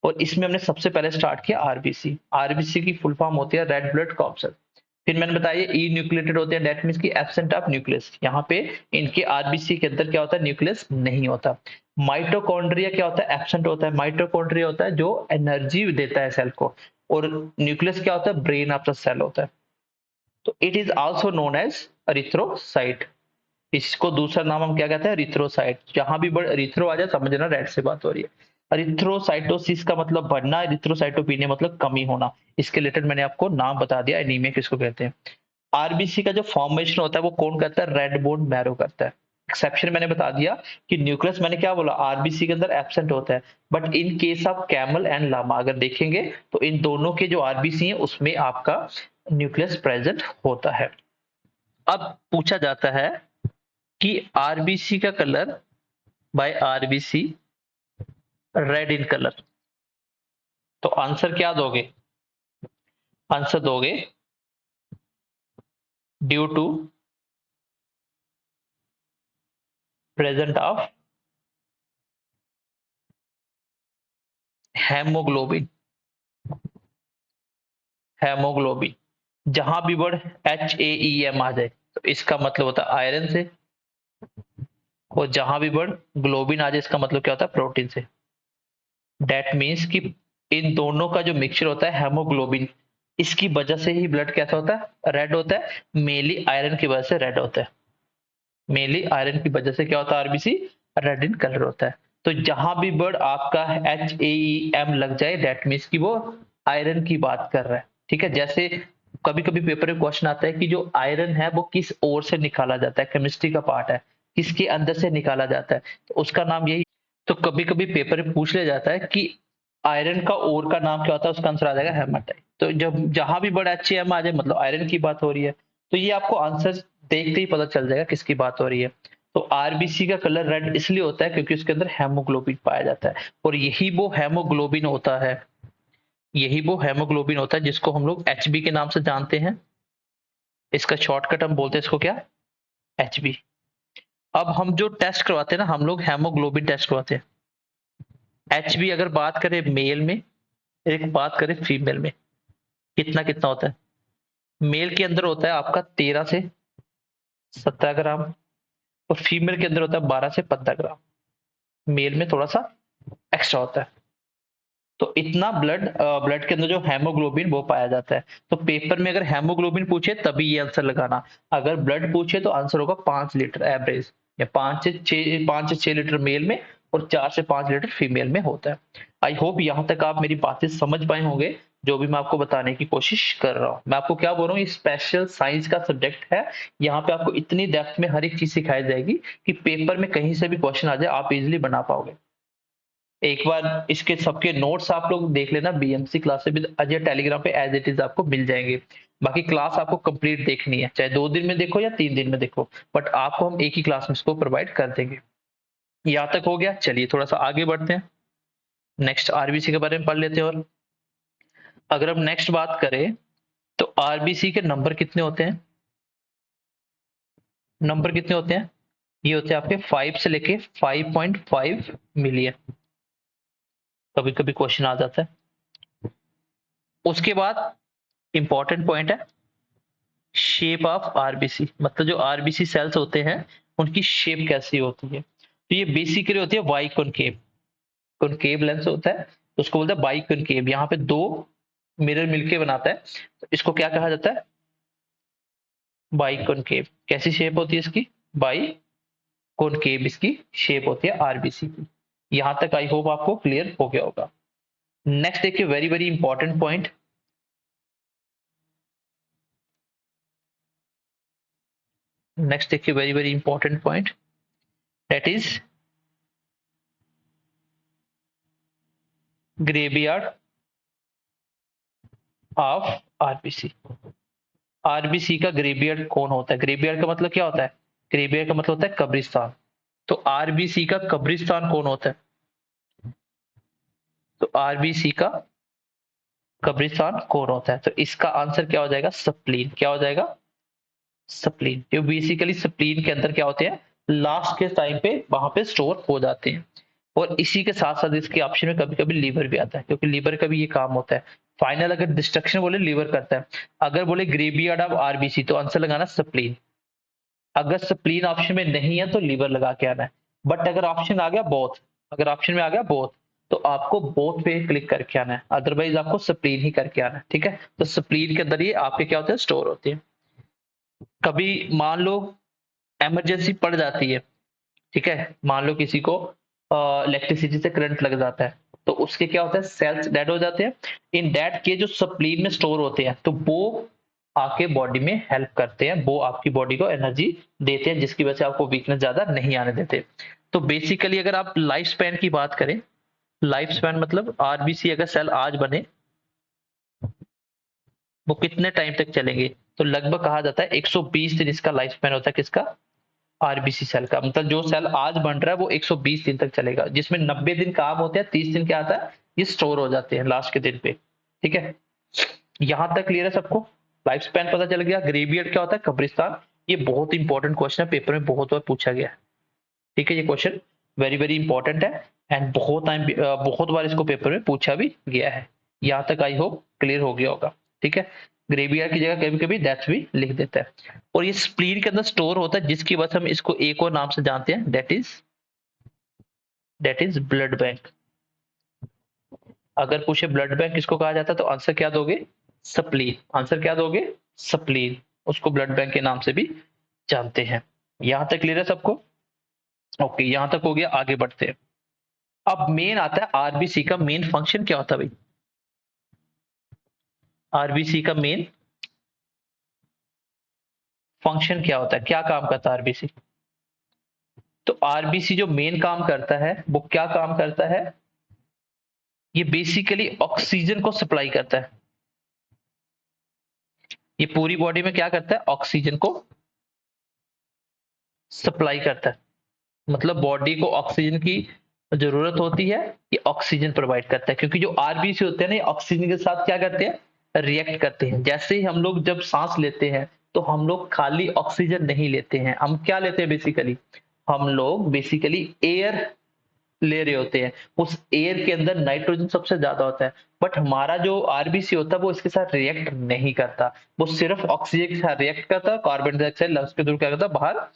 और इसमें हमने सबसे पहले स्टार्ट किया आरबीसी। आरबीसी की फुल फॉर्म होती है रेड ब्लड कॉप्सल। फिर मैंने बताया ई न्यूक्लिएटेड होते हैं, दैट मीन्स की एब्सेंट ऑफ न्यूक्लियस। यहाँ पे इनके आरबीसी के अंदर क्या होता है? न्यूक्लियस नहीं होता। माइटोकॉन्ड्रिया क्या होता है? एब्सेंट होता है। माइटोकॉन्ड्रिया होता है जो एनर्जी देता है सेल को, और न्यूक्लियस क्या होता है? ब्रेन ऑफ द सेल होता है। तो it is also known as erythrocyte. इसको दूसरा नाम हम क्या कहते हैं? एरिथ्रोसाइट। जहां भी बड़ एरिथ्रो आ जाए समझना रेड से बात हो रही है। एरिथ्रोसाइटोसिस का मतलब बढ़ना, एरिथ्रोसाइटोपिनिया मतलब कमी होना। इसके रिलेटेड मैंने आपको नाम बता दिया, एनीमिया किसको कहते हैं। आरबीसी का जो फॉर्मेशन होता है वो कौन करता है? रेड बोन मैरो करता है। एक्सेप्शन मैंने बता दिया कि न्यूक्लियस मैंने क्या बोला? आरबीसी के अंदर एब्सेंट होता है। But in case of camel and llama अगर देखेंगे तो इन दोनों के जो आरबीसी है उसमें आपका न्यूक्लियस प्रेजेंट होता है। अब पूछा जाता है कि आरबीसी का colour by RBC red in colour, तो आंसर क्या दोगे? आंसर दोगे due to present of haemoglobin. Haemoglobin जहां भी वर्ड HAEM आ जाए तो इसका मतलब होता है आयरन से, और जहां भी वर्ड ग्लोबिन आ जाए इसका मतलब क्या होता है? प्रोटीन से। दैट मीन्स कि इन दोनों का जो मिक्सचर होता है हेमोग्लोबिन, इसकी वजह से ही ब्लड कैसा होता है? रेड होता है। मेनली आयरन की वजह से रेड होता है। मेनली आयरन की वजह से क्या होता है? आरबीसी रेड इन कलर होता है। तो जहां भी वर्ड आपका HAEM लग जाए दैट मीन्स कि वो आयरन की बात कर रहा है। ठीक है, जैसे कभी कभी पेपर में क्वेश्चन आता है कि जो आयरन है वो किस ओर से निकाला जाता है, केमिस्ट्री का पार्ट है, किसके अंदर से निकाला जाता है, तो उसका नाम यही। तो कभी कभी पेपर में पूछ लिया जाता है कि आयरन का ओर का नाम क्या होता है, उसका आंसर आ जाएगा हेमाटाइट। तो जब जहां भी बड़ा HCl आ जाए मतलब आयरन की बात हो रही है, तो ये आपको आंसर देखते ही पता चल जाएगा किसकी बात हो रही है। तो आरबीसी का कलर रेड इसलिए होता है क्योंकि उसके अंदर हेमोग्लोबिन पाया जाता है, और यही वो हेमोग्लोबिन होता है जिसको हम लोग एचबी के नाम से जानते हैं। इसका शॉर्टकट हम बोलते हैं इसको क्या, एचबी। अब हम जो टेस्ट करवाते हैं ना, हम लोग हेमोग्लोबिन टेस्ट करवाते हैं। एचबी अगर बात करें मेल में, एक बात करें फीमेल में, कितना कितना होता है। मेल के अंदर होता है आपका 13 से 17 ग्राम, और फीमेल के अंदर होता है 12 से 15 ग्राम। मेल में थोड़ा सा एक्स्ट्रा होता है। तो इतना ब्लड के अंदर जो हेमोग्लोबिन वो पाया जाता है। तो पेपर में अगर हेमोग्लोबिन पूछे तभी ये आंसर लगाना, अगर ब्लड पूछे तो आंसर होगा 5 लीटर एवरेज, या 5 से 6 लीटर मेल में और 4 से 5 लीटर फीमेल में होता है। आई होप यहाँ तक आप मेरी बातें समझ पाए होंगे, जो भी मैं आपको बताने की कोशिश कर रहा हूँ। मैं आपको क्या बोल रहा हूँ, ये स्पेशल साइंस का सब्जेक्ट है। यहाँ पे आपको इतनी डेप्थ में हर एक चीज सिखाई जाएगी कि पेपर में कहीं से भी क्वेश्चन आ जाए आप इजिली बना पाओगे। एक बार इसके सबके नोट्स आप लोग देख लेना, BMC classes with Ajay Telegram पे एज इट इज आपको मिल जाएंगे। बाकी क्लास आपको कंप्लीट देखनी है, चाहे 2 दिन में देखो या 3 दिन में देखो, बट आपको हम एक ही क्लास में इसको प्रोवाइड कर देंगे। यहाँ तक हो गया, चलिए थोड़ा सा आगे बढ़ते हैं, नेक्स्ट आरबीसी के बारे में पढ़ लेते हैं। और अगर हम नेक्स्ट बात करें तो आरबीसी के नंबर कितने होते हैं, नंबर कितने होते हैं, ये होते हैं आपके 5 से लेके 5.5 मिलियन। कभी कभी क्वेश्चन आ जाता है। उसके बाद इंपॉर्टेंट पॉइंट है शेप ऑफ आरबीसी, मतलब जो आरबीसी सेल्स होते हैं उनकी शेप कैसी होती है। तो ये बेसिकली होती है वाई कॉनकेव, कॉनकेव लेंस होता है तो उसको बोलते हैं बाई कॉनकेव। यहाँ पे दो मिरर मिलके बनाता है, तो इसको क्या कहा जाता है, बाई कॉनकेव। कैसी शेप होती है इसकी, बाई कॉनकेव इसकी शेप होती है आरबीसी की। यहां तक आई होप आपको क्लियर हो गया होगा। नेक्स्ट देखिए, very very important point, next देखिए very very important point, that is graveyard of RBC. RBC का ग्रेवयार्ड कौन होता है, ग्रेवयार्ड का मतलब क्या होता है, ग्रेवयार्ड का मतलब होता है कब्रिस्तान। तो आरबीसी का कब्रिस्तान कौन होता है, तो आरबीसी का कब्रिस्तान कौन होता है, तो इसका आंसर क्या हो जाएगा, स्प्लीन। क्या हो जाएगा, स्प्लीन। ये बेसिकली स्प्लीन के अंदर क्या होते हैं, लास्ट के टाइम पे वहां पे स्टोर हो जाते हैं। और इसी के साथ साथ इसके ऑप्शन में कभी कभी लीवर भी आता है, क्योंकि लीवर का भी ये काम होता है। फाइनल अगर डिस्ट्रक्शन बोले लीवर करता है, अगर बोले ग्रेवयार्ड ऑफ आरबीसी तो आंसर लगाना स्प्लीन। अगर स्प्लीन ऑप्शन में नहीं है तो लीवर लगा के आना है। बट अगर ऑप्शन आ गया बोथ, अगर ऑप्शन में आ गया बोथ, तो आपको बोथ पे क्लिक करके आना है, अदरवाइज आपको स्प्लीन ही करके आना है। ठीक है, तो स्प्लीन के अंदर ये आपके क्या होते हैं, स्टोर होते हैं। कभी मान लो इमरजेंसी पड़ जाती है, ठीक है, मान लो किसी को इलेक्ट्रिसिटी से करंट लग जाता है, तो उसके क्या होता है, सेल्स डेड हो जाते हैं। इन डेड के जो स्प्लीन में स्टोर होते हैं, तो वो आके बॉडी में हेल्प करते हैं, वो आपकी बॉडी को एनर्जी देते हैं, जिसकी वजह से आपको वीकनेस ज्यादा नहीं आने देते। तो बेसिकली अगर आप लाइफ स्पैन की बात करें, लाइफ स्पैन मतलब आरबीसी अगर सेल आज बने वो कितने टाइम तक चलेंगे, तो लगभग कहा जाता है 120 दिन इसका लाइफ स्पैन होता है, किसका, आरबीसी सेल का। मतलब जो सेल आज बन रहा है वो 120 दिन तक चलेगा, जिसमें 90 दिन काम होते हैं, 30 दिन क्या आता है, ये स्टोर हो जाते हैं लास्ट के दिन पे। ठीक है, यहां तक क्लियर है सबको, लाइफ स्पैन पता चल गया। ग्रेवियर्ड क्या होता है, कब्रिस्तान। ये बहुत इंपॉर्टेंट क्वेश्चन है, पेपर में बहुत बार पूछा गया है। ठीक है, ये क्वेश्चन वेरी वेरी इंपॉर्टेंट है, एंड बहुत बार इसको पेपर में पूछा भी गया है। यहाँ तक आई होप क्लियर हो गया होगा। ठीक है, ग्रेवियर की जगह कभी कभी डेथ भी लिख देता है। और ये स्प्लीन के अंदर स्टोर होता है, जिसकी वजह से हम इसको एक और नाम से जानते हैं, दैट इज ब्लड बैंक। अगर पूछे ब्लड बैंक किसको कहा जाता है, तो आंसर क्या दोगे, स्प्लीन। आंसर क्या दोगे, स्प्लीन। उसको ब्लड बैंक के नाम से भी जानते हैं। यहां तक क्लियर है सबको, ओके, यहां तक हो गया, आगे बढ़ते हैं। अब मेन आता है आरबीसी का मेन फंक्शन क्या होता है भाई, आरबीसी का मेन फंक्शन क्या होता है, क्या काम करता है आरबीसी? तो आरबीसी जो मेन काम करता है वो क्या काम करता है, ये बेसिकली ऑक्सीजन को सप्लाई करता है। ये पूरी बॉडी में क्या करता है, ऑक्सीजन को सप्लाई करता है। मतलब बॉडी को ऑक्सीजन की जरूरत होती है, ये ऑक्सीजन प्रोवाइड करता है, क्योंकि जो आरबीसी होते हैं ना, ये ऑक्सीजन के साथ क्या करते हैं, रिएक्ट करते हैं। जैसे ही हम लोग जब सांस लेते हैं तो हम लोग खाली ऑक्सीजन नहीं लेते हैं, हम क्या लेते हैं बेसिकली, हम लोग बेसिकली एयर ले रहे होते हैं। उस एयर के अंदर नाइट्रोजन सबसे ज्यादा होता है, बट हमारा जो आरबीसी होता है वो इसके साथ रिएक्ट नहीं करता, वो सिर्फ ऑक्सीजन के साथ रिएक्ट करता है। कार्बन डाइऑक्साइड लंग्स के थ्रू क्या करता है, बाहर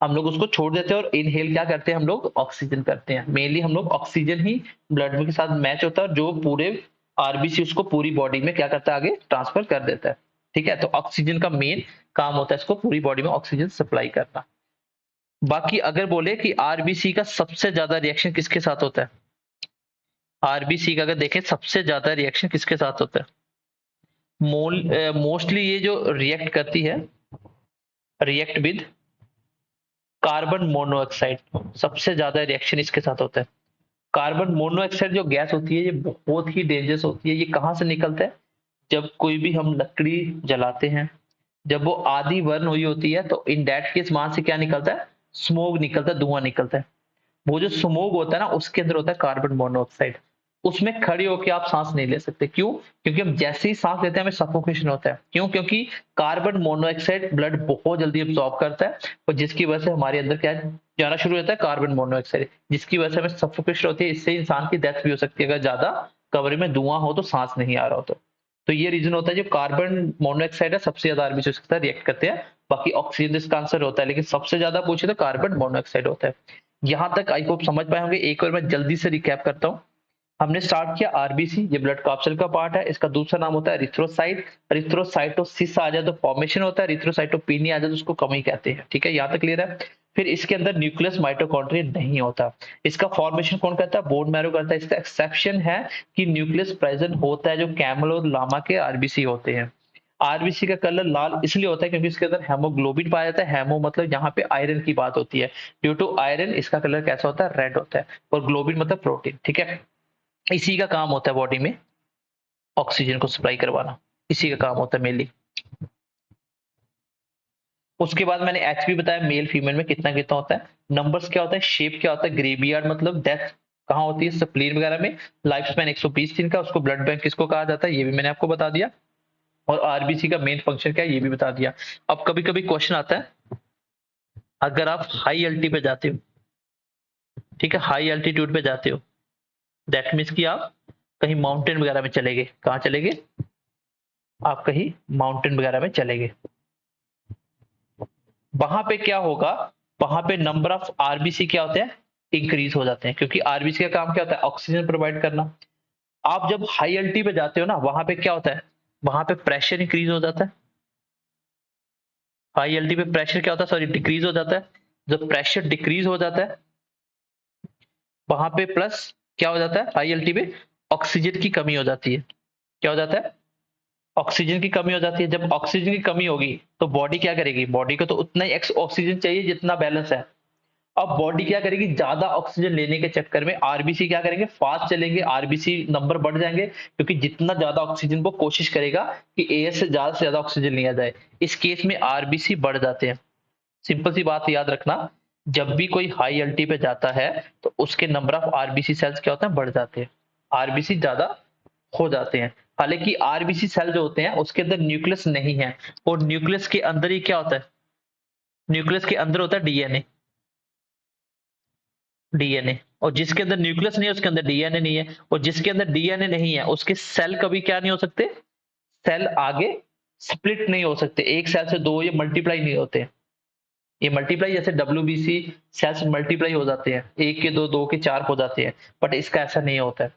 हम लोग उसको छोड़ देते हैं, और इनहेल क्या करते हैं, हम लोग ऑक्सीजन करते हैं। मेनली हम लोग ऑक्सीजन ही ब्लड में के साथ मैच होता है, जो पूरे आरबीसी उसको पूरी बॉडी में क्या करता है, आगे ट्रांसफर कर देता है। ठीक है, तो ऑक्सीजन का मेन काम होता है इसको पूरी बॉडी में ऑक्सीजन सप्लाई करना। बाकी अगर बोले कि आरबीसी का सबसे ज्यादा रिएक्शन किसके साथ होता है, आरबीसी का अगर देखें सबसे ज्यादा रिएक्शन किसके साथ होता है, मोस्टली ये जो रिएक्ट करती है, रिएक्ट विद कार्बन मोनोऑक्साइड, सबसे ज्यादा रिएक्शन इसके साथ होता है। कार्बन मोनोऑक्साइड जो गैस होती है ये बहुत ही डेंजरस होती है। ये कहाँ से निकलता है, जब कोई भी हम लकड़ी जलाते हैं, जब वो आधी बर्न हुई होती है तो इन दैट केस वहां से क्या निकलता है, स्मोक निकलता है, धुआं निकलता है। वो जो स्मोक होता है ना, उसके अंदर होता है कार्बन मोनोऑक्साइड। उसमें खड़े होकर आप सांस नहीं ले सकते, क्यों, क्योंकि हम जैसे ही सांस लेते हैं हमें सफोकेशन होता है। क्यों, क्योंकि कार्बन मोनोऑक्साइड ब्लड बहुत जल्दी अब्सॉर्ब करता है, और जिसकी वजह से हमारे अंदर क्या जाना शुरू होता है, कार्बन मोनोऑक्साइड, जिसकी वजह से हमें सफोकेशन होती है। इससे इंसान की डेथ भी हो सकती है, अगर ज्यादा कमरे में धुआं हो तो सांस नहीं आ रहा हो तो ये रीजन होता है, जो कार्बन मोनोऑक्साइड है सबसे ज्यादा आरबीसी के साथ रिएक्ट करते हैं। बाकी ऑक्सीजन इसका आंसर होता है, लेकिन सबसे ज्यादा पूछे तो कार्बन मोनोऑक्साइड होता है। यहां तक आई होप समझ पाए होंगे। एक और मैं जल्दी से रिकैप करता हूं। हमने स्टार्ट किया आरबीसी, ये ब्लड कैप्सूल का पार्ट है, इसका दूसरा नाम होता है एरिथ्रोसाइट। एरिथ्रोसाइटोसिस आ जाए तो फॉर्मेशन होता है, एरिथ्रोसाइटोपिनिया आ जाए तो उसको कमी कहते हैं। ठीक है, यहाँ तक क्लियर है। फिर इसके अंदर न्यूक्लियस माइटोकॉन्ड्रिया नहीं होता। इसका फॉर्मेशन कौन करता है, बोन मैरो करता है। इसका एक्सेप्शन है कि न्यूक्लियस प्रेजेंट होता है जो कैमल और लामा के आरबीसी होते हैं। आरबीसी का कलर लाल इसलिए होता है क्योंकि इसके अंदर हेमोग्लोबिन पाया जाता है। हेमो मतलब यहाँ पे आयरन की बात होती है, ड्यू टू आयरन इसका कलर कैसा होता है, रेड होता है। और ग्लोबिन मतलब प्रोटीन। ठीक है, इसी का काम होता है बॉडी में ऑक्सीजन को सप्लाई करवाना, इसी का काम होता है मेनली। उसके बाद मैंने एच भी बताया, मेल फीमेल में कितना कितना होता है। नंबर्स क्या होता है, शेप क्या होता है, ग्रेवियार्ड मतलब डेथ कहाँ होती है, स्प्लीन वगैरह में। लाइफ स्पैन 120 दिन का, उसको ब्लड बैंक किसको कहा जाता है, ये भी मैंने आपको बता दिया। और आरबीसी का मेन फंक्शन क्या है, ये भी बता दिया। अब कभी कभी क्वेश्चन आता है, अगर आप हाई एल्टी पे जाते हो, ठीक है, हाई एल्टीट्यूड पे जाते हो, दैट मीन्स कि आप कहीं माउंटेन वगैरह में चले गए। कहाँ चले गए, आप कहीं माउंटेन वगैरह में चले गए। वहां पे क्या होगा, वहां पे नंबर ऑफ आरबीसी क्या होते हैं, इंक्रीज हो जाते हैं, क्योंकि आरबीसी का काम क्या होता है, ऑक्सीजन प्रोवाइड करना। आप जब हाई एल्टी पे जाते हो ना, वहां पे क्या होता है, वहां पे प्रेशर इंक्रीज हो जाता है। हाई एल्टी पे प्रेशर क्या होता है, सॉरी डिक्रीज हो जाता है। जब प्रेशर डिक्रीज हो जाता है वहां पे प्लस क्या हो जाता है, हाई एल्टी पे ऑक्सीजन की कमी हो जाती है। क्या हो जाता है, ऑक्सीजन की कमी हो जाती है। जब ऑक्सीजन की कमी होगी तो बॉडी क्या करेगी, बॉडी को तो उतना ही ऑक्सीजन चाहिए जितना बैलेंस है। अब बॉडी क्या करेगी, ज्यादा ऑक्सीजन लेने के चक्कर में आरबीसी क्या करेंगे, फास्ट चलेंगे, आरबीसी नंबर बढ़ जाएंगे, क्योंकि जितना ज्यादा ऑक्सीजन वो कोशिश करेगा कि एयर से ज्यादा ऑक्सीजन लिया जाए। इस केस में आरबीसी बढ़ जाते हैं। सिंपल सी बात याद रखना, जब भी कोई हाई एल्टी पे जाता है तो उसके नंबर ऑफ आरबीसी सेल्स क्या होते हैं, बढ़ जाते हैं, आरबीसी ज्यादा हो जाते हैं। हालांकि आरबीसी सेल जो होते हैं उसके अंदर न्यूक्लियस नहीं है, और न्यूक्लियस के अंदर ही क्या होता है, न्यूक्लियस के अंदर होता है डीएनए। डीएनए, और जिसके अंदर न्यूक्लियस नहीं है उसके अंदर डीएनए नहीं है, और जिसके अंदर डीएनए नहीं है उसके सेल कभी क्या नहीं हो सकते, सेल आगे स्प्लिट नहीं हो सकते, एक सेल से दो, ये मल्टीप्लाई नहीं होते। ये मल्टीप्लाई जैसे डब्ल्यूबीसी सेल्स मल्टीप्लाई हो जाते हैं, एक के दो, दो के चार हो जाते हैं, बट इसका ऐसा नहीं होता है।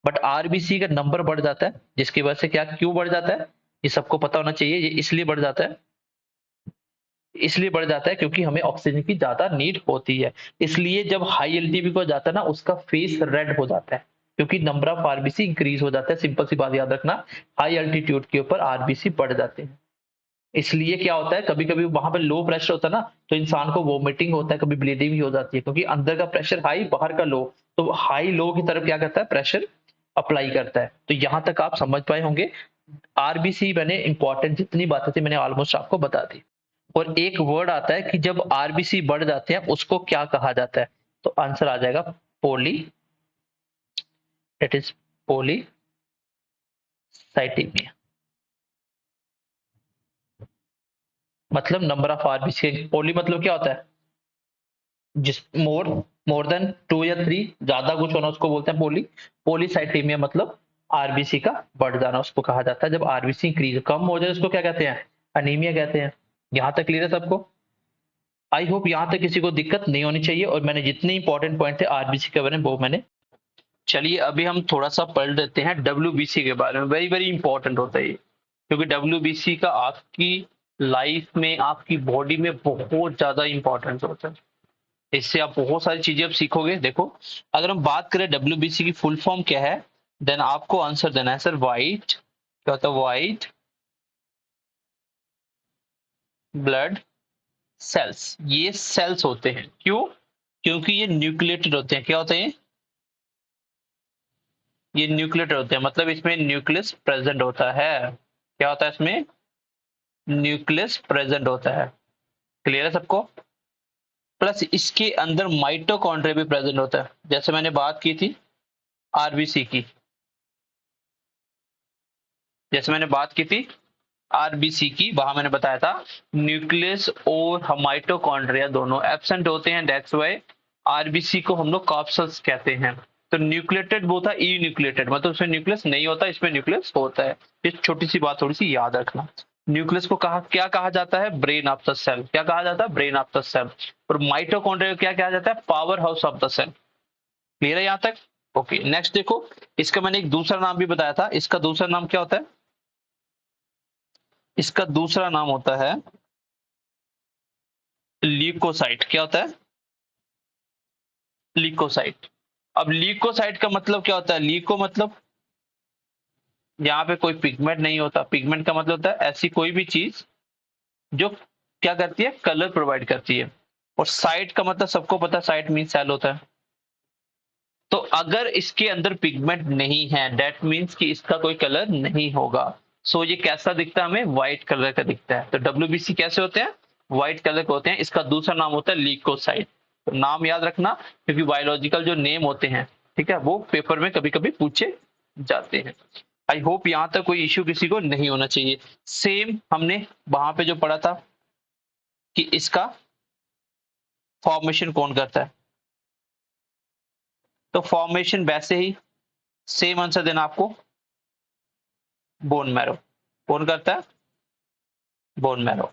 बट आरबीसी का नंबर बढ़ जाता है, जिसकी वजह से क्या, क्यों बढ़ जाता है, ये सबको पता होना चाहिए। ये इसलिए बढ़ जाता है, इसलिए बढ़ जाता है क्योंकि हमें ऑक्सीजन की ज्यादा नीड होती है। इसलिए जब हाई एलटीबी को जाता है ना, उसका फेस रेड हो जाता है, क्योंकि नंबर ऑफ आरबीसी इंक्रीज हो जाता है। सिंपल सी बात याद रखना, हाई एल्टीट्यूड के ऊपर आरबीसी बढ़ जाते हैं। इसलिए क्या होता है, कभी कभी वहां पे लो प्रेशर होता है ना, तो इंसान को वोमिटिंग होता है, कभी ब्लीडिंग भी हो जाती है, क्योंकि अंदर का प्रेशर हाई, बाहर का लो। तो हाई लो की तरफ क्या करता है, प्रेशर अप्लाई करता है। तो यहां तक आप समझ पाए होंगे। आरबीसी मैंने इंपॉर्टेंट जितनी बातें थी मैंने ऑलमोस्ट आपको बता दी। और एक वर्ड आता है कि जब आरबीसी बढ़ जाते हैं उसको क्या कहा जाता है, तो आंसर आ जाएगा पोली, इट इज पोलीसाइटीमिया। मतलब नंबर ऑफ आरबीसी, पोली मतलब क्या होता है, जिस मोर मोर देन 2 या 3, ज्यादा कुछ होना उसको बोलते हैं पोली। पोलीसाइटीमिया मतलब आरबीसी का बढ़ जाना उसको कहा जाता है। जब आरबीसी इंक्रीज कम हो जाए उसको क्या कहते हैं, अनीमिया कहते हैं। यहां तक क्लियर है सबको? आई होप यहां तक किसी को दिक्कत नहीं होनी चाहिए, और मैंने जितने इंपॉर्टेंट पॉइंट थे आरबीसी के बारे में वो मैंने। चलिए अभी हम थोड़ा सा पढ़ लेते हैं डब्ल्यूबीसी के बारे में। वेरी वेरी इंपॉर्टेंट होता है ये, क्योंकि डब्ल्यूबीसी का आपकी लाइफ में, आपकी बॉडी में बहुत ज्यादा इंपॉर्टेंस होता है। इससे आप बहुत सारी चीजें अब सीखोगे। देखो, अगर हम बात करें डब्ल्यूबीसी की फुल फॉर्म क्या है, देन आपको आंसर देना है सर व्हाइट, क्या होता है, व्हाइट ब्लड सेल्स। ये सेल्स होते हैं, क्यों? क्योंकि ये न्यूक्लिएटेड होते हैं। क्या होते हैं ये न्यूक्लिएटेड होते हैं, मतलब इसमें न्यूक्लियस प्रेजेंट होता है। क्या होता है इसमें, न्यूक्लियस प्रेजेंट होता है। क्लियर है सबको? प्लस इसके अंदर माइटोकॉन्ड्रिया भी प्रेजेंट होता है, जैसे मैंने बात की थी आरबीसी की, जैसे मैंने बात की थी आरबीसी की, वहां मैंने बताया था न्यूक्लियस और माइटोकॉन्ड्रिया दोनों एब्सेंट होते हैं। दैट्स व्हाई आरबीसी को हम लोग कॉप्सल्स कहते हैं। तो न्यूक्लिएटेड वो था, ई न्यूक्लिएटेड मतलब उसमें न्यूक्लियस नहीं होता, इसमें न्यूक्लियस होता है। ये छोटी सी बात थोड़ी सी याद रखना। न्यूक्लियस को क्या कहा जाता है, ब्रेन ऑफ द सेल। क्या कहा जाता है, ब्रेन ऑफ द सेल। और माइटोकॉन्ड्रिया क्या कहा जाता है, power house of the cell. Clear है यहाँ तक? ओके, नेक्स्ट देखो, इसका मैंने एक दूसरा नाम भी बताया था। इसका दूसरा नाम क्या होता है, इसका दूसरा नाम होता है ल्यूकोसाइट। क्या होता है, ल्यूकोसाइट। अब ल्यूकोसाइट का मतलब क्या होता है, ल्यूको मतलब यहाँ पे कोई पिगमेंट नहीं होता। पिगमेंट का मतलब होता है ऐसी कोई भी चीज जो क्या करती है, कलर प्रोवाइड करती है। और साइट का मतलब सबको पता है, साइट मीन सेल होता है। तो अगर इसके अंदर पिगमेंट नहीं है, दैट मीन्स कि इसका कोई कलर नहीं होगा। सो ये कैसा दिखता है, हमें व्हाइट कलर का दिखता है। तो डब्ल्यूबीसी कैसे होते हैं, व्हाइट कलर के होते हैं। इसका दूसरा नाम होता है ल्यूकोसाइट। तो नाम याद रखना, क्योंकि बायोलॉजिकल जो नेम होते हैं, ठीक है, वो पेपर में कभी कभी पूछे जाते हैं। आई होप यहां तक कोई इश्यू किसी को नहीं होना चाहिए। सेम हमने वहां पे जो पढ़ा था कि इसका फॉर्मेशन कौन करता है, तो फॉर्मेशन वैसे ही सेम आंसर देना आपको, बोन मैरो। कौन करता है, बोन मैरो।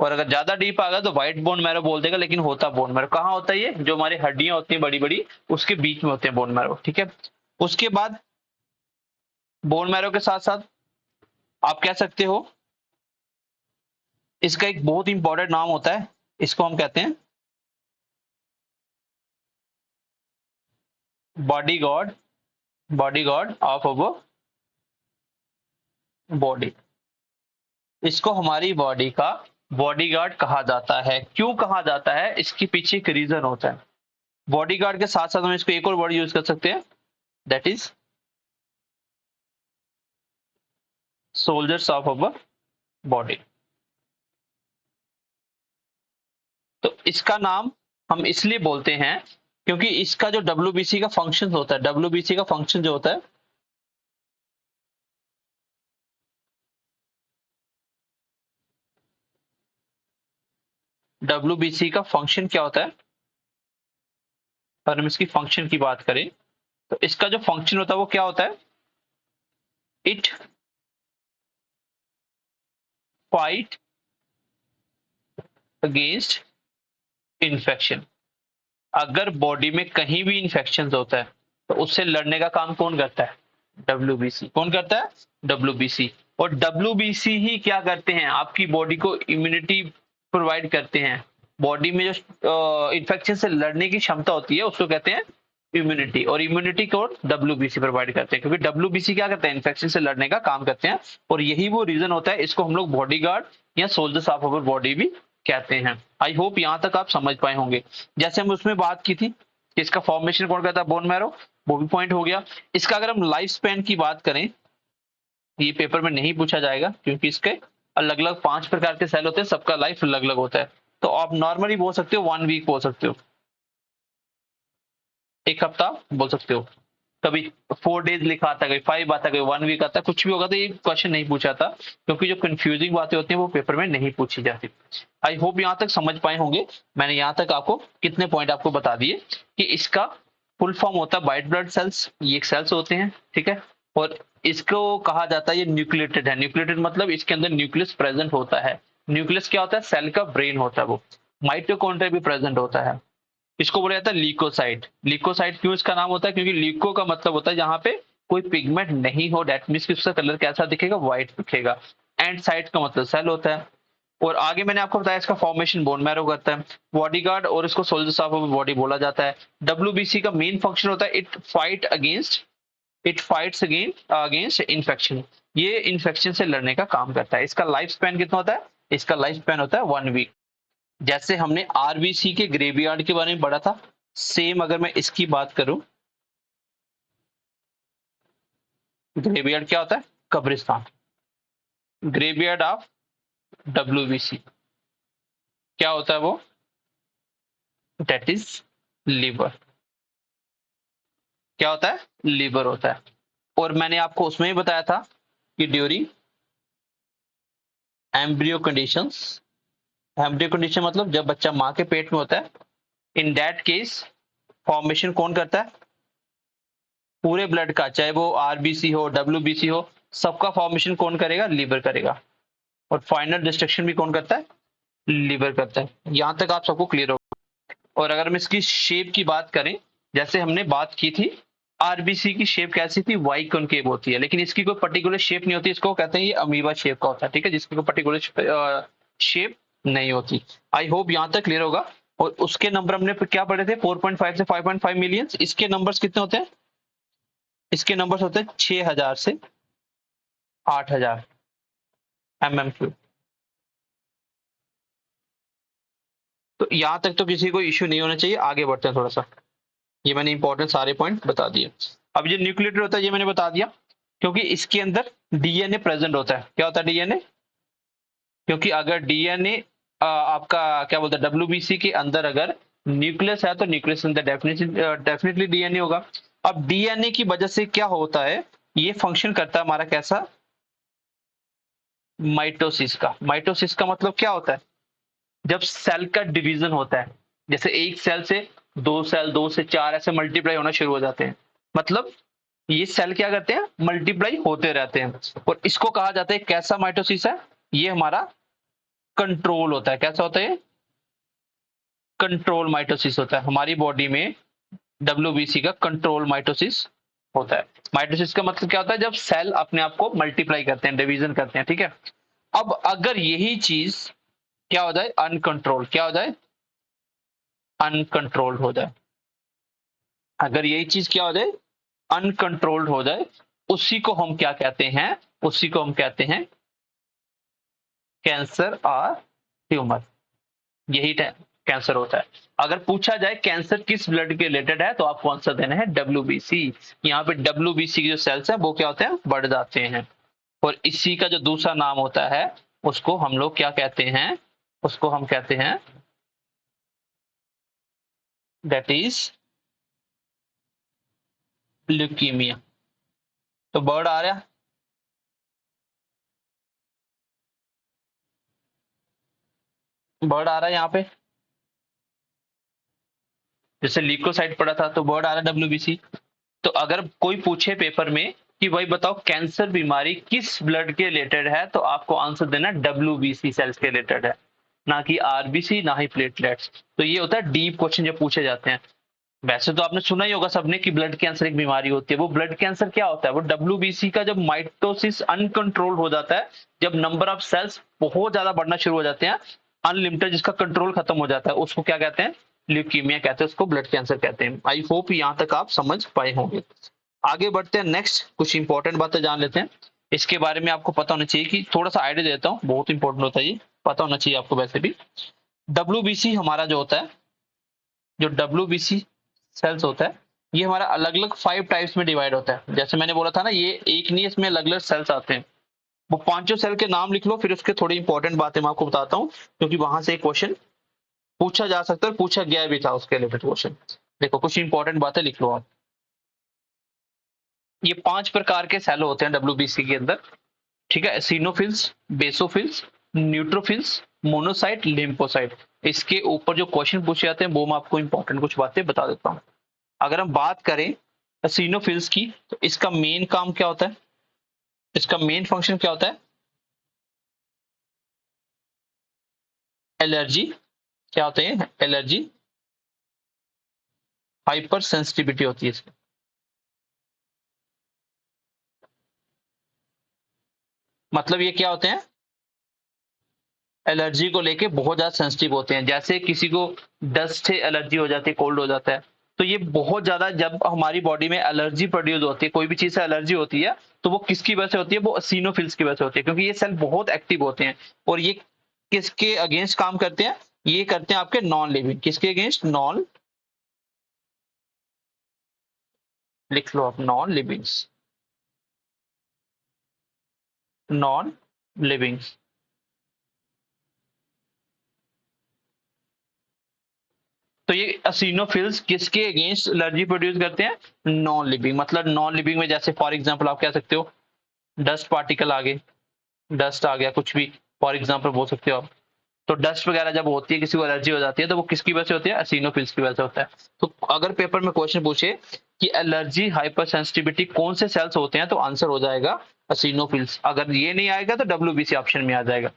और अगर ज्यादा डीप आ गया तो व्हाइट बोन मैरो बोल देगा, लेकिन होता बोन मैरो कहाँ होता है, ये जो हमारी हड्डियां होती हैं बड़ी बड़ी, उसके बीच में होते हैं बोन मैरो। ठीक है, उसके बाद बोन मैरो के साथ साथ आप कह सकते हो इसका एक बहुत इंपॉर्टेंट नाम होता है, इसको हम कहते हैं body guard, body guard of our body. इसको हमारी बॉडी का बॉडीगार्ड कहा जाता है। क्यों कहा जाता है, इसके पीछे एक रीजन होता है। बॉडीगार्ड के साथ साथ हम इसको एक और वर्ड यूज कर सकते हैं, that is soldiers of our body. तो इसका नाम हम इसलिए बोलते हैं क्योंकि इसका जो डब्ल्यूबीसी का फंक्शन होता है, डब्ल्यूबीसी का फंक्शन जो होता है, डब्ल्यूबीसी का फंक्शन क्या होता है, अगर हम इसकी फंक्शन की बात करें तो इसका जो फंक्शन होता है वो क्या होता है, इट फाइट अगेंस्ट इन्फेक्शन। अगर बॉडी में कहीं भी इन्फेक्शन होता है तो उससे लड़ने का काम कौन करता है, डब्ल्यूबीसी। कौन करता है, डब्ल्यूबीसी। और डब्ल्यूबीसी ही क्या करते हैं, आपकी बॉडी को इम्यूनिटी प्रोवाइड करते हैं। बॉडी में जो इन्फेक्शन से लड़ने की क्षमता होती है उसको कहते हैं इम्यूनिटी, और इम्यूनिटी को डब्ल्यूबीसी प्रोवाइड करते हैं, क्योंकि डब्ल्यूबीसी क्या करते हैं, इन्फेक्शन से लड़ने का काम करते हैं, और यही वो रीजन होता है, इसको हम लोग बॉडीगार्ड या सोल्जर्स ऑफ अवर बॉडी भी कहते हैं। आई होप यहाँ तक आप समझ पाए होंगे। जैसे हम उसमें बात की थी कि इसका फॉर्मेशन कौन करता है, बोन मैरो, वो भी पॉइंट हो गया। इसका अगर हम लाइफ स्पैन की बात करें, ये पेपर में नहीं पूछा जाएगा क्योंकि इसके अलग अलग 5 प्रकार के सेल होते हैं, सबका लाइफ अलग अलग होता है। तो आप नॉर्मली बोल सकते हो 1 वीक बोल सकते हो, 1 हफ्ता बोल सकते हो, कभी 4 डेज लिखा आता, कभी 5 आता, कभी 1 वीक आता, कुछ भी होगा। तो ये क्वेश्चन नहीं पूछा था क्योंकि जो कंफ्यूजिंग बातें होती हैं वो पेपर में नहीं पूछी जाती। आई होप यहाँ तक समझ पाए होंगे। मैंने यहाँ तक आपको कितने पॉइंट आपको बता दिए कि इसका फुल फॉर्म होता है व्हाइट ब्लड सेल्स, ये सेल्स होते हैं, ठीक है। और इसको कहा जाता है, ये न्यूक्लिएटेड है। न्यूक्लिएटेड मतलब इसके अंदर न्यूक्लियस प्रेजेंट होता है। न्यूक्लियस क्या होता है, सेल का ब्रेन होता है वो। माइटोकॉन्ड्रिया भी प्रेजेंट होता है। इसको बोला जाता है ल्यूकोसाइट। ल्यूकोसाइट क्यों इसका नाम होता है, क्योंकि ल्यूको का मतलब होता है जहां पे कोई पिगमेंट नहीं हो, दैट मींस कि उसका कलर कैसा दिखेगा, व्हाइट दिखेगा। एंड साइट का मतलब सेल होता है। और आगे मैंने आपको बताया इसका फॉर्मेशन बोन मैरो करता है। बॉडीगार्ड और इसको सोल्जर्स ऑफ बॉडी बोला जाता है। डब्ल्यूबीसी का मेन फंक्शन होता है इट फाइट्स अगेंस्ट इन्फेक्शन। ये इन्फेक्शन से लड़ने का काम करता है। इसका लाइफ स्पैन कितना होता है, इसका लाइफ स्पैन होता है 1 वीक। जैसे हमने आरबीसी के ग्रेवयार्ड के बारे में पढ़ा था, सेम अगर मैं इसकी बात करूं, ग्रेवयार्ड क्या होता है, कब्रिस्तान। ग्रेवयार्ड ऑफ डब्ल्यूबीसी क्या होता है, वो दैट इज लीवर। क्या होता है, लीवर होता है। और मैंने आपको उसमें ही बताया था कि during embryo conditions, embryo condition मतलब जब बच्चा मां के पेट में होता है, इन दैट केस फॉर्मेशन कौन करता है, पूरे ब्लड का, चाहे वो आरबीसी हो डब्ल्यूबीसी हो, सबका फॉर्मेशन कौन करेगा, लीवर करेगा। और फाइनल डिस्ट्रक्शन भी कौन करता है, लीवर करता है। यहां तक आप सबको क्लियर हो। और अगर हम इसकी शेप की बात करें, जैसे हमने बात की थी आरबीसी की शेप कैसी थी, वाई कॉन्केव होती है, लेकिन इसकी कोई पर्टिकुलर शेप नहीं होती। इसको कहते हैं ये अमीबा शेप का होता है, ठीक है, जिसकी कोई पर्टिकुलर शेप नहीं होती। आई होप यहां तक क्लियर होगा। और उसके नंबर हमने क्या पढ़े थे, 4.5 से 5.5 मिलियन। इसके नंबर्स कितने होते हैं, इसके नंबर्स होते हैं 6000 से 8000 mm3। तो यहां तक तो किसी को इश्यू नहीं होना चाहिए। आगे बढ़ते हैं थोड़ा सा। ये मैंने इंपॉर्टेंट सारे पॉइंट बता दिए। अब ये न्यूक्लिएटेड होता है, ये मैंने बता दिया, क्योंकि इसके अंदर डीएनए प्रेजेंट होता है। क्या होता है डीएनए, क्योंकि अगर डीएनए आपका क्या बोलते हैं डब्ल्यूबीसी के अंदर अगर न्यूक्लियस है तो न्यूक्लियस अंदर डेफिनेटली डीएनए होगा। अब डीएनए की वजह से क्या होता है, ये फंक्शन करता है हमारा कैसा, माइटोसिस का। माइटोसिस का मतलब क्या होता है, जब सेल का डिवीजन होता है, जैसे एक सेल से 2 सेल, 2 से 4 ऐसे मल्टीप्लाई होना शुरू हो जाते हैं। मतलब ये सेल क्या करते हैं, मल्टीप्लाई होते रहते हैं। और इसको कहा जाता है, कैसा माइटोसिस है, ये हमारा कंट्रोल होता है। कैसा होता है, कंट्रोल माइटोसिस होता है। हमारी बॉडी में डब्ल्यूबीसी का कंट्रोल माइटोसिस होता है। माइटोसिस का मतलब क्या होता है, जब सेल अपने आप को मल्टीप्लाई करते हैं, डिवीजन करते हैं, ठीक है। अब अगर यही चीज क्या हो जाए, अनकंट्रोल, क्या हो जाए, अनकंट्रोल्ड हो जाए, अगर यही चीज क्या हो जाए, अनकंट्रोल्ड हो जाए, उसी को हम क्या कहते हैं, उसी को हम कहते हैं कैंसर और ट्यूमर। यही कैंसर होता है। अगर पूछा जाए कैंसर किस ब्लड के रिलेटेड है, तो आपको आंसर देना है डब्ल्यूबीसी। यहाँ पे डब्ल्यूबीसी के जो सेल्स हैं वो क्या होते हैं, बढ़ जाते हैं। और इसी का जो दूसरा नाम होता है, उसको हम लोग क्या कहते हैं, उसको हम कहते हैं दैट इज ल्यूकीमिया। तो वर्ड आ रहा, वर्ड आ रहा है यहाँ पे, जैसे ल्यूकोसाइट पढ़ा था तो वर्ड आ रहा है डब्ल्यूबीसी। तो अगर कोई पूछे पेपर में कि भाई बताओ कैंसर बीमारी किस ब्लड के रिलेटेड है, तो आपको आंसर देना डब्ल्यूबीसी सेल्स के रिलेटेड है, ना कि आरबीसी, ना ही प्लेटलेट्स। तो ये होता है डीप क्वेश्चन जब पूछे जाते हैं। वैसे तो आपने सुना ही होगा सबने कि ब्लड कैंसर एक बीमारी होती है। वो ब्लड कैंसर क्या होता है, वो डब्ल्यूबीसी का जब माइटोसिस अनकंट्रोल हो जाता है, जब नंबर ऑफ सेल्स बहुत ज्यादा बढ़ना शुरू हो जाते हैं, अनलिमिटेड, जिसका कंट्रोल खत्म हो जाता है, उसको क्या कहते हैं, ल्यूकीमिया कहते हैं उसको, ब्लड कैंसर कहते हैं। आई होप यहाँ तक आप समझ पाए होंगे। आगे बढ़ते हैं, नेक्स्ट कुछ इंपॉर्टेंट बातें जान लेते हैं। इसके बारे में आपको पता होना चाहिए कि थोड़ा सा आइडिया देता हूँ, बहुत इंपॉर्टेंट होता है ये, पता होना चाहिए आपको वैसे भी। डब्ल्यूबीसी हमारा जो होता है, जो डब्ल्यूबीसी सेल्स होता है, ये हमारा अलग अलग 5 टाइप्स में डिवाइड होता है। जैसे मैंने बोला था ना, ये एक नहीं, इसमें अलग अलग सेल्स आते हैं। वो पांचों सेल के नाम लिख लो, फिर उसके थोड़ी इंपॉर्टेंट बातें मैं आपको बताता हूँ, क्योंकि वहां से एक क्वेश्चन पूछा जा सकता है और पूछा गया भी था उसके रिलेटेड क्वेश्चन। देखो कुछ इंपॉर्टेंट बातें लिख लो आप। ये 5 प्रकार के सेल होते हैं डब्ल्यूबीसी के अंदर, ठीक है। Eosinophils, basophils, neutrophils, monocyte, lymphocyte. इसके ऊपर जो क्वेश्चन पूछे जाते हैं वो मैं आपको इंपॉर्टेंट कुछ बातें बता देता हूँ। अगर हम बात करें एसिनोफिल्स की, तो इसका मेन काम क्या होता है, इसका मेन फंक्शन क्या होता है? एलर्जी। क्या होते हैं? एलर्जी, हाइपर सेंसिटिविटी होती है इसकी। मतलब ये क्या होते हैं? एलर्जी को लेके बहुत ज्यादा सेंसिटिव होते हैं। जैसे किसी को डस्ट से एलर्जी हो जाती है, कोल्ड हो जाता है, तो ये बहुत ज्यादा, जब हमारी बॉडी में एलर्जी प्रोड्यूस होती है, कोई भी चीज से एलर्जी होती है, तो वो किसकी वजह से होती है? वो एसिनोफिल्स की वजह से होती है, क्योंकि ये सेल बहुत एक्टिव होते हैं। और ये किसके अगेंस्ट काम करते हैं? ये करते हैं आपके नॉन लिविंग। किसके अगेंस्ट? नॉन, लिख लो आप, नॉन लिविंग्स, नॉन लिविंग्स। तो ये एसिनोफिल्स किसके अगेंस्ट एलर्जी प्रोड्यूस करते हैं? Non living. मतलब नॉन लिविंग में जैसे फॉर एग्जांपल आप कह सकते हो डस्ट पार्टिकल आ गए, डस्ट आ गया, कुछ भी फॉर एग्जांपल बोल सकते हो आप। तो डस्ट वगैरह जब होती है, किसी को एलर्जी हो जाती है, तो वो किसकी वजह से होती है? एसिनोफिल्स की वजह से होता है। तो अगर पेपर में क्वेश्चन पूछे कि एलर्जी हाइपर सेंसिटिविटी कौन से सेल्स होते हैं, तो आंसर हो जाएगा एसिनोफिल्स। अगर ये नहीं आएगा तो डब्ल्यूबीसी ऑप्शन में आ जाएगा।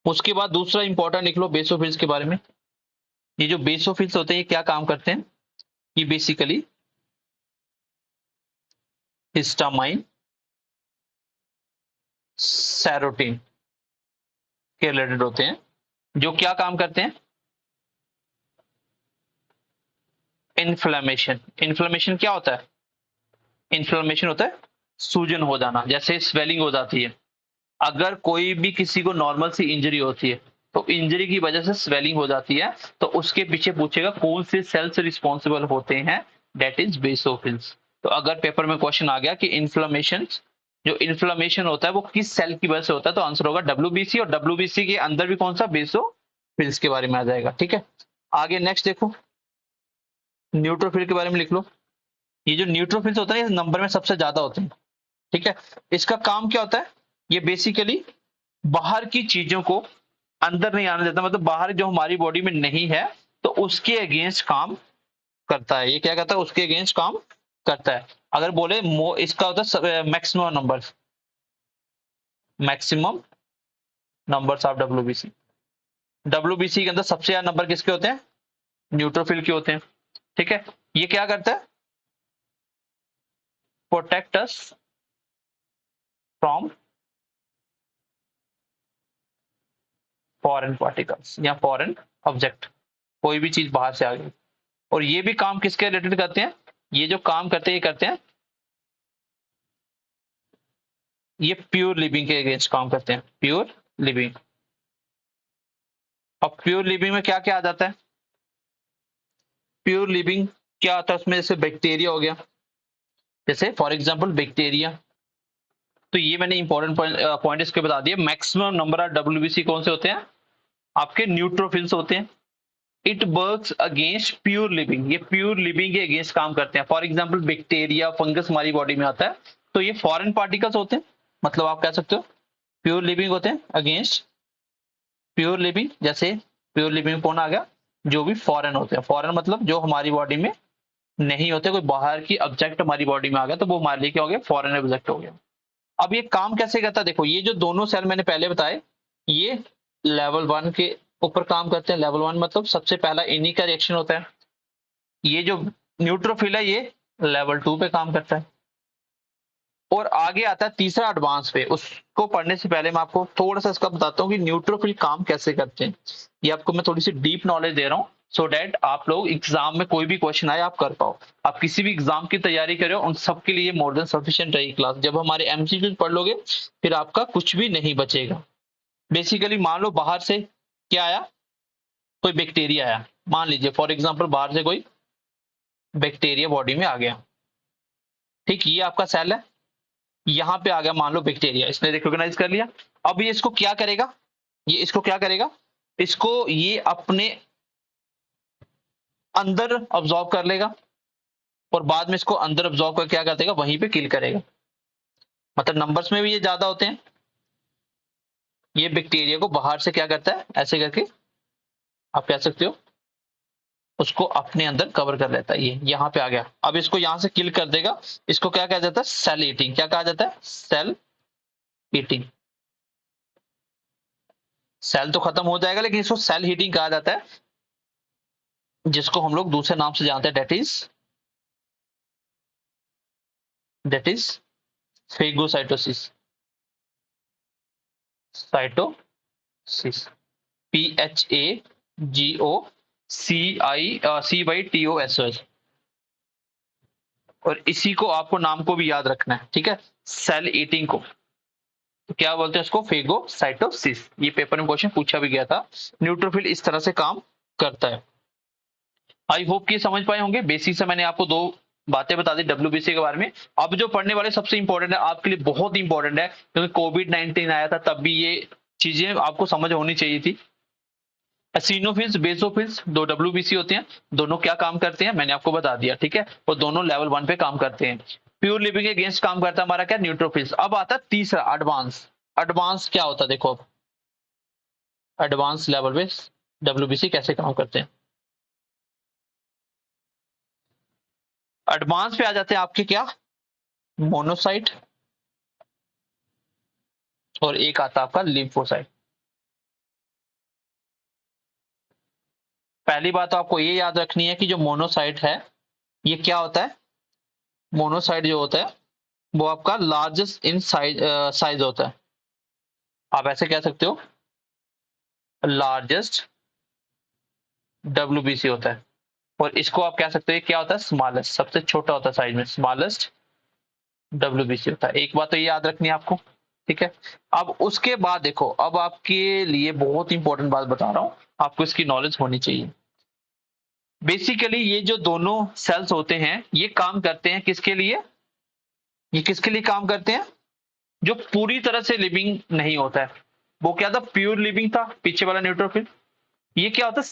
उसके बाद दूसरा इंपॉर्टेंट लिख लो बेसोफिल्स के बारे में। ये जो बेसोफिल्स होते हैं, ये क्या काम करते हैं? ये बेसिकली हिस्टामाइन, सेरोटीन के रिलेटेड होते हैं, जो क्या काम करते हैं? इन्फ्लेमेशन। इन्फ्लेमेशन क्या होता है? इन्फ्लेमेशन होता है सूजन हो जाना, जैसे स्वेलिंग हो जाती है। अगर कोई भी किसी को नॉर्मल सी इंजरी होती है, तो इंजरी की वजह से स्वेलिंग हो जाती है, तो उसके पीछे पूछेगा कौन से सेल्स रिस्पॉन्सिबल होते हैं? That is basophils. तो अगर पेपर में क्वेश्चन आ गया कि इन्फ्लेमेशन, जो इन्फ्लेमेशन होता है वो किस सेल की वजह से होता है, तो आंसर होगा डब्ल्यूबीसी। और डब्ल्यूबीसी के अंदर भी कौन सा? बेसोफिल्स के बारे में आ जाएगा, ठीक है। आगे नेक्स्ट देखो, न्यूट्रोफिल के बारे में लिख लो। ये जो न्यूट्रोफिल्स होता है, ये नंबर में सबसे ज्यादा होते हैं, ठीक है। इसका काम क्या होता है? ये बेसिकली बाहर की चीजों को अंदर नहीं आने देता, मतलब बाहर जो हमारी बॉडी में नहीं है, तो उसके अगेंस्ट काम करता है। ये क्या करता है? उसके अगेंस्ट काम करता है। अगर बोले इसका होता है maximum number, maximum numbers of WBC. WBC के अंदर सबसे ज्यादा नंबर किसके होते हैं? न्यूट्रोफिल के होते हैं, ठीक है। ये क्या करता है? Protect us from foreign particles या फॉरेन ऑब्जेक्ट, कोई भी चीज बाहर से आ गई। और ये भी काम किसके रिलेटेड करते हैं? ये जो काम करते हैं, ये करते हैं, ये प्योर लिविंग के अगेंस्ट काम करते हैं, प्योर लिविंग। अब प्योर लिविंग में क्या क्या आ जाता है? प्योर लिविंग क्या आता है उसमें? जैसे बैक्टीरिया हो गया, जैसे फॉर एग्जांपल बैक्टीरिया। तो ये मैंने इंपॉर्टेंट पॉइंट इसके बता दिए। मैक्सिमम नंबर ऑफ डब्ल्यूबीसी कौन से होते हैं? आपके न्यूट्रोफिल्स होते हैं। It works against pure living, ये प्योर लिविंग के अगेंस्ट काम करते हैं। फॉर एग्जांपल बैक्टीरिया, फंगस हमारी बॉडी में आता है, तो ये फॉरेन पार्टिकल्स होते हैं। मतलब आप कह सकते हो प्योर लिविंग होते हैं अगेंस्ट प्योर लिविंग। जैसे प्योर लिविंग कौन आ गया? जो भी फॉरेन होते हैं। फॉरेन मतलब जो हमारी बॉडी में नहीं होते, कोई बाहर की ऑब्जेक्ट हमारी बॉडी में आ गया, तो वो हमारे लिए क्या हो गया? फॉरेन ऑब्जेक्ट हो गया। अब ये काम कैसे करता है? देखो, ये जो दोनों सेल मैंने पहले बताए, ये लेवल 1 के ऊपर काम करते हैं। लेवल 1 मतलब सबसे पहला इन्हीं का रिएक्शन होता है। ये जो न्यूट्रोफिल है, ये लेवल 2 पे काम करता है। और आगे आता है तीसरा एडवांस पे। उसको पढ़ने से पहले मैं आपको थोड़ा सा इसका बताता हूँ कि न्यूट्रोफिल काम कैसे करते हैं। ये आपको मैं थोड़ी सी डीप नॉलेज दे रहा हूँ, सो दैट आप लोग एग्जाम में कोई भी क्वेश्चन आए आप कर पाओ। आप किसी भी एग्जाम की तैयारी कर रहे हो उन सबके लिए मोर देन सफिशिएंट रहेगी क्लास। जब हमारे एमसीक्यू पढ़ लोगे फिर आपका कुछ भी नहीं बचेगा। बेसिकली मान लो बाहर से क्या आया, कोई बैक्टीरिया आया, मान लीजिए फॉर एग्जांपल बाहर से कोई बैक्टीरिया बॉडी में आ गया, ठीक, ये आपका सेल है, यहां पे आ गया मान लो बैक्टीरिया, इसने रिकॉग्नाइज कर लिया। अब ये इसको क्या करेगा, ये इसको क्या करेगा, इसको ये अपने अंदर ऑब्जॉर्व कर लेगा और बाद में इसको अंदर ऑब्जॉर्व कर क्या कर देगा, वहीं पे किल करेगा। मतलब नंबर्स में भी ये ज्यादा होते हैं। ये बैक्टीरिया को बाहर से क्या करता है, ऐसे करके आप कह सकते हो उसको अपने अंदर कवर कर लेता है। ये यहाँ पे आ गया, अब इसको यहाँ से किल कर देगा। इसको क्या कहा जाता है, सेल ईटिंग। क्या कहा जाता है, सेल ईटिंग। सेल तो खत्म हो जाएगा लेकिन इसको सेल हीटिंग कहा जाता है, जिसको हम लोग दूसरे नाम से जानते हैं, that is phagocytosis. Cytosis, PHAGOCITOS। और इसी को आपको नाम को भी याद रखना है, ठीक है, सेल ईटिंग को तो क्या बोलते हैं, उसको फेगोसाइटोसिस। ये पेपर में क्वेश्चन पूछा भी गया था। न्यूट्रोफिल इस तरह से काम करता है। आई होप कि समझ पाए होंगे। बेसिक से मैंने आपको दो बातें बता दी डब्ल्यूबीसी के बारे में। अब जो पढ़ने वाले सबसे इंपॉर्टेंट है, आपके लिए बहुत इंपॉर्टेंट है, क्योंकि कोविड-19 आया था तब भी ये चीजें आपको समझ होनी चाहिए थी। एसिनोफिल्स, बेसोफिल्स, दो डब्ल्यूबीसी होते हैं, दोनों क्या काम करते हैं मैंने आपको बता दिया, ठीक है, और दोनों लेवल 1 पे काम करते हैं। प्योर लिविंग के अगेंस्ट काम करता है हमारा क्या, न्यूट्रोफिल्स। अब आता है तीसरा, एडवांस। एडवांस क्या होता है, देखो अब एडवांस लेवल पे डब्ल्यूबीसी कैसे काम करते हैं। एडवांस पे आ जाते हैं आपके क्या, मोनोसाइट, और एक आता है आपका लिम्फोसाइट। पहली बात तो आपको ये याद रखनी है कि जो मोनोसाइट है ये क्या होता है, मोनोसाइट जो होता है वो आपका लार्जेस्ट इन साइज होता है। आप ऐसे कह सकते हो लार्जेस्ट डब्ल्यूबीसी होता है। और इसको आप कह सकते हो क्या होता है, स्मॉलेस्ट, सबसे छोटा होता है साइज में, स्मॉलेस्ट डब्ल्यूबीसी होता है। एक बात तो ये याद रखनी है आपको, ठीक है। अब उसके बाद देखो, अब आपके लिए बहुत इंपॉर्टेंट बात बता रहा हूं, आपको इसकी नॉलेज होनी चाहिए। बेसिकली ये जो दोनों सेल्स होते हैं ये काम करते हैं किसके लिए, ये किसके लिए काम करते हैं, जो पूरी तरह से लिविंग नहीं होता है। वो क्या था, प्योर लिविंग था पीछे वाला न्यूट्रोफिल। ये क्या होता है,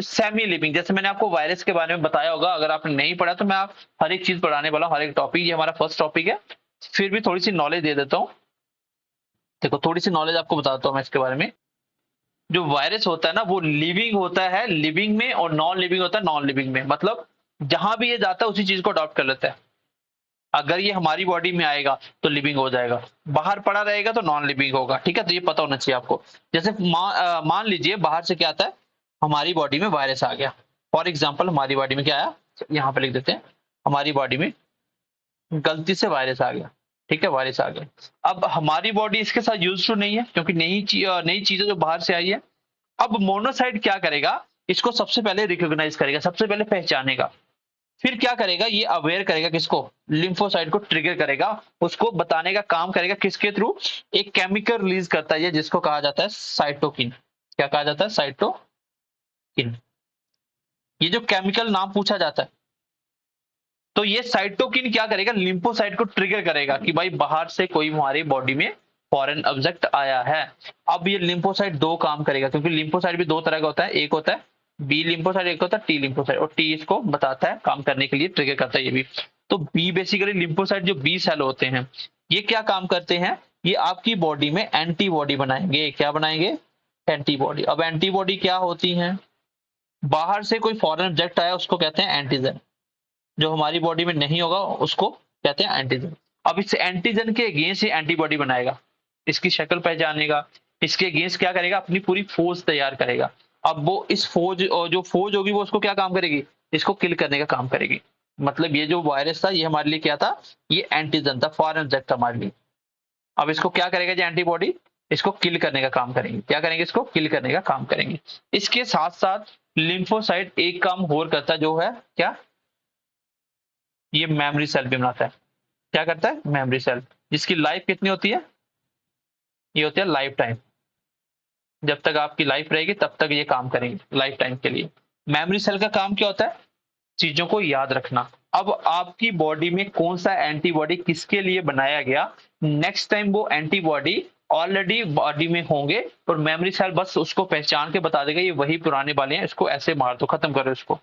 सेमी लिविंग। जैसे मैंने आपको वायरस के बारे में बताया होगा, अगर आपने नहीं पढ़ा तो मैं आप हर एक चीज पढ़ाने वाला हूँ, हर एक टॉपिक, ये हमारा फर्स्ट टॉपिक है, फिर भी थोड़ी सी नॉलेज दे देता हूँ। देखो थोड़ी सी नॉलेज आपको बताता हूँ मैं इसके बारे में। जो वायरस होता है ना वो लिविंग होता है लिविंग में, और नॉन लिविंग होता है नॉन लिविंग में। मतलब जहां भी ये जाता है उसी चीज को अडॉप्ट कर लेता है। अगर ये हमारी बॉडी में आएगा तो लिविंग हो जाएगा, बाहर पड़ा रहेगा तो नॉन लिविंग होगा, ठीक है। तो ये पता होना चाहिए आपको। जैसे मान लीजिए बाहर से क्या आता है, हमारी बॉडी में वायरस आ गया। फॉर एग्जाम्पल हमारी बॉडी में क्या आया, यहाँ पे लिख देते हैं, हमारी बॉडी में गलती से वायरस आ गया, ठीक है, वायरस आ गया। अब हमारी बॉडी इसके साथ यूज टू नहीं है, क्योंकि नई चीजें जो बाहर से आई है। अब मोनोसाइट क्या करेगा, इसको सबसे पहले रिकॉग्नाइज करेगा, सबसे पहले पहचानेगा। फिर क्या करेगा, ये अवेयर करेगा किसको, लिम्फोसाइट को ट्रिगर करेगा, उसको बताने का काम करेगा किसके थ्रू, एक केमिकल रिलीज करता है जिसको कहा जाता है साइटोकिन। क्या कहा जाता है, साइटोकिन। ये जो केमिकल नाम पूछा जाता है, तो ये साइटोकिन क्या करेगा, लिम्फोसाइट को ट्रिगर करेगा कि भाई बाहर से कोई हमारी बॉडी में फॉरेन ऑब्जेक्ट आया है। अब ये लिम्फोसाइट दो काम करेगा, क्योंकि लिम्फोसाइट भी दो तरह का होता है, एक होता है बी लिम्फोसाइट, एक होता है टी लिम्फोसाइट, और टी इसको बताता है काम करने के लिए ट्रिगर करता है ये भी। तो बी बेसिकली लिम्फोसाइट जो बी सेल होते हैं ये क्या काम करते हैं, ये आपकी बॉडी में एंटीबॉडी बनाएंगे। क्या बनाएंगे, एंटीबॉडी। अब एंटीबॉडी क्या होती है, बाहर से कोई फॉरेन ऑब्जेक्ट आया उसको कहते हैं एंटीजन, जो हमारी बॉडी में नहीं होगा उसको कहते हैं एंटीजन। अब इस एंटीजन के अगेंस्ट ये एंटीबॉडी बनाएगा, इसकी शक्ल पहचानेगा, इसके अगेंस्ट क्या करेगा, अपनी पूरी फौज तैयार करेगा। अब वो इस फौज, और जो फौज होगी वो उसको क्या काम करेगी, इसको किल करने का काम करेगी। मतलब ये जो वायरस था ये हमारे लिए क्या था, ये एंटीजन था, फॉरेन ऑब्जेक्ट था हमारे लिए। अब इसको क्या करेगा जो एंटीबॉडी, इसको किल करने का काम करेंगे। क्या करेंगे, इसको किल करने का काम करेंगे। इसके साथ साथ लिम्फोसाइट एक काम और करता है जो है क्या, ये मेमोरी सेल भी बनाता है। क्या करता है, मेमोरी सेल, जिसकी लाइफ कितनी होती है, ये होती है लाइफ टाइम। जब तक आपकी लाइफ रहेगी तब तक ये काम करेंगे, लाइफ टाइम के लिए। मेमोरी सेल का काम क्या होता है, चीजों को याद रखना। अब आपकी बॉडी में कौन सा एंटीबॉडी किसके लिए बनाया गया, नेक्स्ट टाइम वो एंटीबॉडी ऑलरेडी बॉडी में होंगे और मेमोरी सेल बस उसको पहचान के बता देगा ये वही पुराने वाले हैं, इसको ऐसे मार दो, खत्म करो इसको।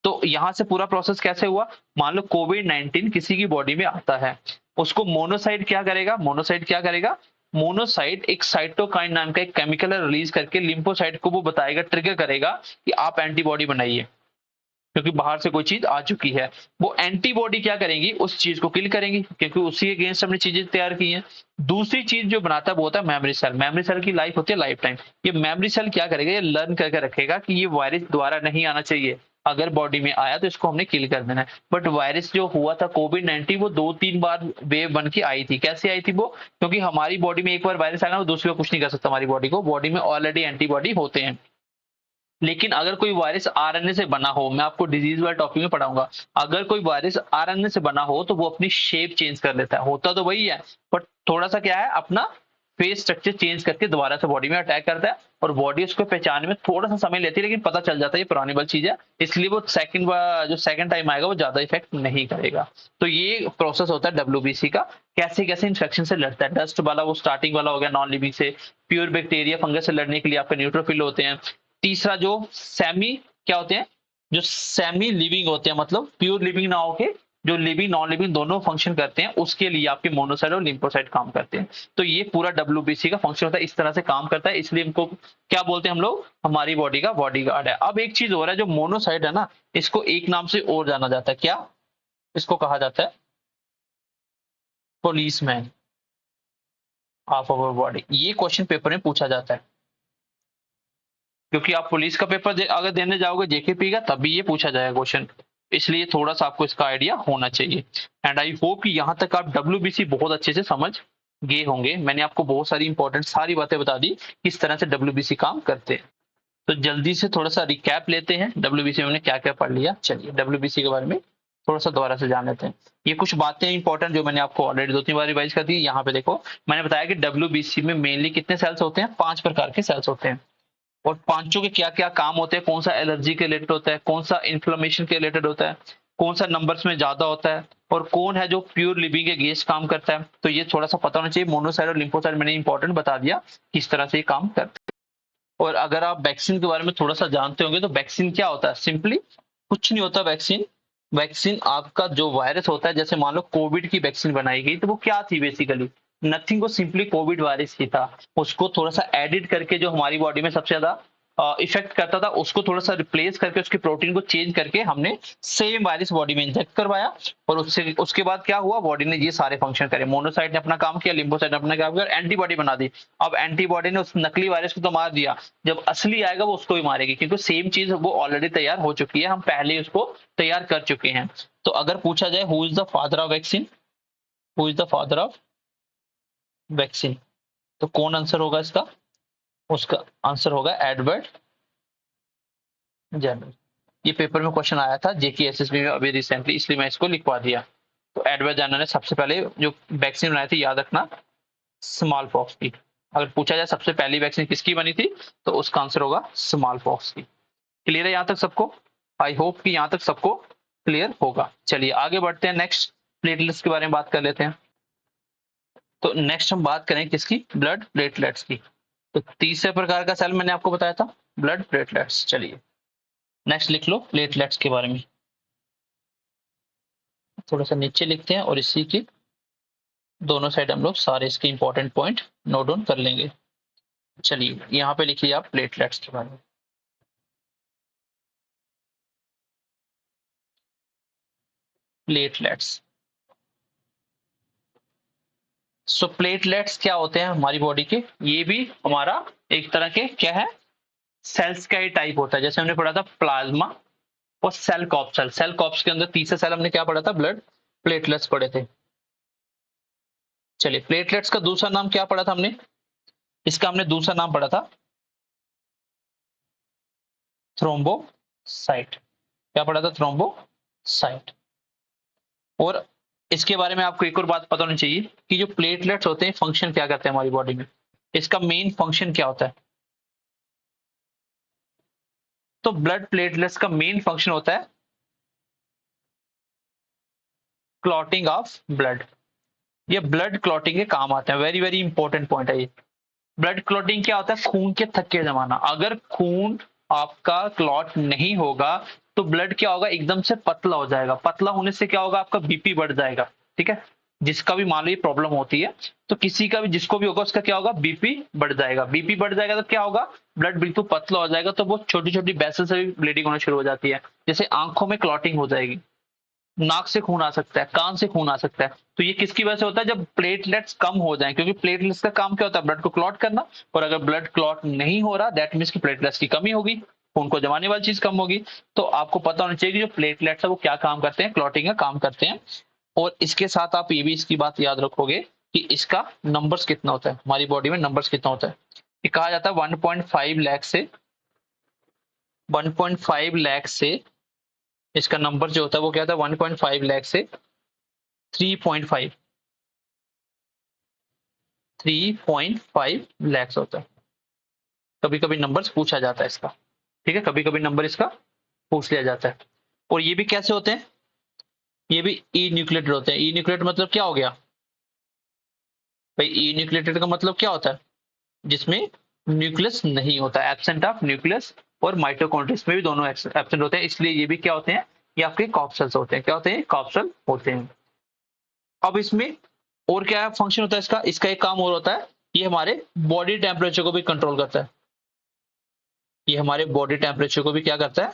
तो यहां से पूरा प्रोसेस कैसे हुआ, मान लो कोविड-19 किसी की बॉडी में आता है, उसको मोनोसाइट क्या करेगा, मोनोसाइट क्या करेगा, मोनोसाइट एक साइटोकाइन नाम का एक केमिकल रिलीज करके लिम्फोसाइट को वो बताएगा, ट्रिगर करेगा कि आप एंटीबॉडी बनाइए, क्योंकि बाहर से कोई चीज आ चुकी है। वो एंटीबॉडी क्या करेंगी, उस चीज को किल करेंगी, क्योंकि उसी के अगेंस्ट हमने चीजें तैयार की हैं। दूसरी चीज जो बनाता है वो होता है मेमोरी सेल। मेमोरी सेल की लाइफ होती है लाइफ टाइम। ये मेमोरी सेल क्या करेगा, ये लर्न करके रखेगा कि ये वायरस दोबारा नहीं आना चाहिए, अगर बॉडी में आया तो इसको हमने किल कर देना है। बट वायरस जो हुआ था कोविड-19 वो 2-3 बार वेव बन के आई थी। कैसे आई थी वो, क्योंकि हमारी बॉडी में एक बार वायरस आया ना, वो दूसरी बार कुछ नहीं कर सकता हमारी बॉडी को, बॉडी में ऑलरेडी एंटीबॉडी होते हैं। लेकिन अगर कोई वायरस आरएनए से बना हो, मैं आपको डिजीज वाले टॉपिक में पढ़ाऊंगा, अगर कोई वायरस आरएनए से बना हो तो वो अपनी शेप चेंज कर लेता है, होता तो वही है बट थोड़ा सा क्या है, अपना फेस स्ट्रक्चर चेंज करके दोबारा से बॉडी में अटैक करता है और बॉडी उसको पहचानने में थोड़ा सा समय लेती है, लेकिन पता चल जाता है ये पुरानी वाली चीज है, इसलिए वो जो सेकंड टाइम आएगा वो ज्यादा इफेक्ट नहीं करेगा। तो ये प्रोसेस होता है डब्ल्यूबीसी का, कैसे कैसे इन्फेक्शन से लड़ता है। डस्ट वाला वो स्टार्टिंग वाला हो गया, नॉन लिविंग से। प्योर बैक्टीरिया फंगस से लड़ने के लिए आपके न्यूट्रोफिल होते हैं। तीसरा जो सेमी क्या होते हैं, जो सेमी लिविंग होते हैं, मतलब प्योर लिविंग ना होके जो लिविंग नॉन लिविंग दोनों फंक्शन करते हैं, उसके लिए आपके मोनोसाइट और लिम्फोसाइट काम करते हैं। तो ये पूरा डब्ल्यूबीसी का फंक्शन होता है, इस तरह से काम करता है, इसलिए इनको क्या बोलते हैं हम लोग, हमारी बॉडी का बॉडीगार्ड है। अब एक चीज हो रहा है, जो मोनोसाइट है ना, इसको एक नाम से और जाना जाता है, क्या, इसको कहा जाता है पुलिसमैन ऑफ अवर बॉडी। ये क्वेश्चन पेपर में पूछा जाता है, क्योंकि आप पुलिस का पेपर अगर देने जाओगे जेकेपी का, तभी ये पूछा जाएगा क्वेश्चन, इसलिए थोड़ा सा आपको इसका आइडिया होना चाहिए। एंड आई होप कि यहाँ तक आप डब्ल्यूबीसी बहुत अच्छे से समझ गए होंगे। मैंने आपको बहुत सारी इंपॉर्टेंट सारी बातें बता दी किस तरह से डब्ल्यूबीसी काम करते हैं। तो जल्दी से थोड़ा सा रिकैप लेते हैं, डब्ल्यूबीसी में हमने क्या क्या पढ़ लिया। चलिए डब्ल्यूबीसी के बारे में थोड़ा सा दोबारा से जान लेते हैं। ये कुछ बातें इंपॉर्टेंट जो मैंने आपको ऑलरेडी 2-3 बार रिवाइज कर दी। यहाँ पे देखो, मैंने बताया कि डब्ल्यूबीसी में मेनली कितने सेल्स होते हैं, 5 प्रकार के सेल्स होते हैं। और पांचों के क्या क्या काम होते हैं, कौन सा एलर्जी के रिलेटेड होता है, कौन सा इन्फ्लेमेशन के रिलेटेड होता है, कौन सा नंबर्स में ज्यादा होता है, और कौन है जो प्योर लिविंग के अगेंस्ट काम करता है। तो ये थोड़ा सा पता होना चाहिए। मोनोसाइट और लिम्फोसाइट मैंने इंपॉर्टेंट बता दिया किस तरह से ये काम करते हैं। और अगर आप वैक्सीन के बारे में थोड़ा सा जानते होंगे तो वैक्सीन क्या होता है, सिंपली कुछ नहीं होता। वैक्सीन वैक्सीन आपका जो वायरस होता है, जैसे मान लो कोविड की वैक्सीन बनाई गई तो वो क्या थी बेसिकली, नथिंग, वो सिंपली कोविड वायरस ही था। उसको थोड़ा सा एडिट करके जो हमारी बॉडी में सबसे ज्यादा इफेक्ट करता था, उसको थोड़ा सा रिप्लेस करके उसके प्रोटीन को चेंज करके हमने सेम वायरस बॉडी में इंजेक्ट करवाया। और उससे उसके बाद क्या हुआ, बॉडी ने ये सारे फंक्शन करे। मोनोसाइट ने अपना काम किया, लिम्फोसाइट ने अपना काम किया, एंटीबॉडी बना दी। अब एंटीबॉडी ने उस नकली वायरस को तो मार दिया, जब असली आएगा वो उसको भी मारेगी, क्योंकि सेम चीज वो ऑलरेडी तैयार हो चुकी है, हम पहले ही उसको तैयार कर चुके हैं। तो अगर पूछा जाए who is the father of vaccine, who is the father of vaccine, तो कौन आंसर होगा इसका, उसका आंसर होगा एडवर्ड जेनर। ये पेपर में क्वेश्चन आया था जेकेएसएसबी में अभी रिसेंटली, इसलिए मैं इसको लिखवा दिया। तो एडवर्ड जेनर ने सबसे पहले जो वैक्सीन बनाई थी, याद रखना, स्मॉल पॉक्स की। अगर पूछा जाए सबसे पहली वैक्सीन किसकी बनी थी, तो उसका आंसर होगा स्मॉल पॉक्स की। क्लियर है यहाँ तक सबको, आई होप कि यहाँ तक सबको क्लियर होगा। चलिए आगे बढ़ते हैं, नेक्स्ट प्लेटलेट्स के बारे में बात कर लेते हैं। तो नेक्स्ट हम बात करें किसकी, ब्लड प्लेटलेट्स की। तो तीसरे प्रकार का सेल मैंने आपको बताया था, ब्लड प्लेटलेट्स। चलिए नेक्स्ट लिख लो प्लेटलेट्स के बारे में, थोड़ा सा नीचे लिखते हैं और इसी की दोनों साइड हम लोग सारे इसके इंपॉर्टेंट पॉइंट नोट डाउन कर लेंगे। चलिए यहाँ पे लिखिए आप प्लेटलेट्स के बारे में। प्लेटलेट्स, सो प्लेटलेट्स क्या होते हैं हमारी बॉडी के, ये भी हमारा एक तरह के क्या है, सेल्स का ही टाइप होता है। जैसे हमने पढ़ा था प्लाज्मा और सेल कॉप्सल, सेल कॉप्स के अंदर तीसरा सेल हमने क्या पढ़ा था, ब्लड प्लेटलेट्स पढ़े थे। चलिए प्लेटलेट्स का दूसरा नाम क्या पढ़ा था हमने, इसका हमने दूसरा नाम पढ़ा था थ्रोम्बोसाइट। क्या पढ़ा था? थ्रोम्बोसाइट। और इसके बारे में आपको एक और बात पता होनी चाहिए कि जो प्लेटलेट्स होते हैं फंक्शन क्या करते हैं हमारी बॉडी में, इसका मेन फंक्शन क्या होता है? तो ब्लड प्लेटलेट्स का मेन फंक्शन होता है क्लॉटिंग ऑफ ब्लड। ये ब्लड क्लॉटिंग के काम आते हैं। वेरी वेरी इंपॉर्टेंट पॉइंट है ये। ब्लड क्लॉटिंग क्या होता है? खून के थक्के जमाना। अगर खून आपका क्लॉट नहीं होगा तो ब्लड क्या होगा? एकदम से पतला हो जाएगा। पतला होने से क्या होगा? आपका बीपी बढ़ जाएगा। ठीक है, जिसका भी मान लो ये प्रॉब्लम होती है, तो किसी का भी जिसको भी होगा उसका क्या होगा? बीपी बढ़ जाएगा। बीपी बढ़ जाएगा तो क्या होगा? ब्लड बिल्कुल पतला हो जाएगा, तो वो छोटी छोटी वेसल से भी ब्लीडिंग होना शुरू हो जाती है। जैसे आंखों में क्लॉटिंग हो जाएगी, नाक से खून आ सकता है, कान से खून आ सकता है। तो ये किसकी वजह से होता है? जब प्लेटलेट्स कम हो जाएं, क्योंकि प्लेटलेट्स का काम क्या होता है? ब्लड को क्लॉट करना। और अगर ब्लड क्लॉट नहीं हो रहा, दैट मीन्स कि प्लेटलेट्स की कमी होगी, खून को जमाने वाली चीज कम होगी। तो आपको पता होना चाहिए कि जो प्लेटलेट्स है वो क्या काम करते हैं? क्लॉटिंग का काम करते हैं। और इसके साथ आप ये भी इसकी बात याद रखोगे कि इसका नंबर्स कितना होता है, हमारी बॉडी में नंबर्स कितना होता है। ये कहा जाता है 1.5 लाख से 1.5 लाख से इसका नंबर जो होता है वो क्या होता है? 1.5 लाख से 3.5 3.5 लैक्स होता है। कभी कभी नंबर्स पूछा जाता है इसका। ठीक है, कभी कभी नंबर इसका पूछ लिया जाता है। और ये भी कैसे होते हैं? ये भी ई न्यूक्लिएटेड होते हैं। ई न्यूक्लिएटेड मतलब क्या हो गया भाई? ई न्यूक्लिएटेड का मतलब क्या होता है? जिसमें न्यूक्लियस नहीं होता, एब्सेंट ऑफ न्यूक्लियस। और माइटोकॉन्ड्रिया में भी दोनों एब्सेंट होते हैं, इसलिए ये भी क्या होते हैं? ये आपके कॉप्सल्स होते हैं। क्या होते हैं? कॉप्सल होते हैं। अब इसमें और क्या फंक्शन होता है इसका? इसका एक काम और होता है, ये हमारे बॉडी टेम्परेचर को भी कंट्रोल करता है। ये हमारे बॉडी टेम्परेचर को भी क्या करता है?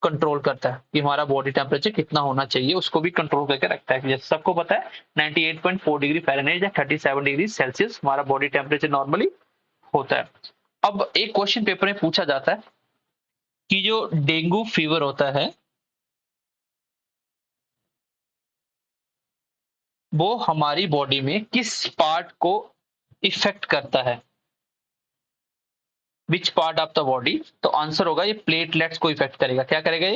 कंट्रोल करता है कि हमारा बॉडी टेम्परेचर कितना होना चाहिए, उसको भी कंट्रोल करके रखता है। जैसे सबको पता है 98.4 डिग्री फ़ारेनहाइट या 37 डिग्री सेल्सियस हमारा बॉडी टेम्परेचर नॉर्मली होता है। अब एक क्वेश्चन पेपर में पूछा जाता है कि जो डेंगू फीवर होता है वो हमारी बॉडी में किस पार्ट को इफेक्ट करता है? Which part of the body? तो आंसर होगा ये प्लेटलेट्स को इफेक्ट करेगा। क्या करेगा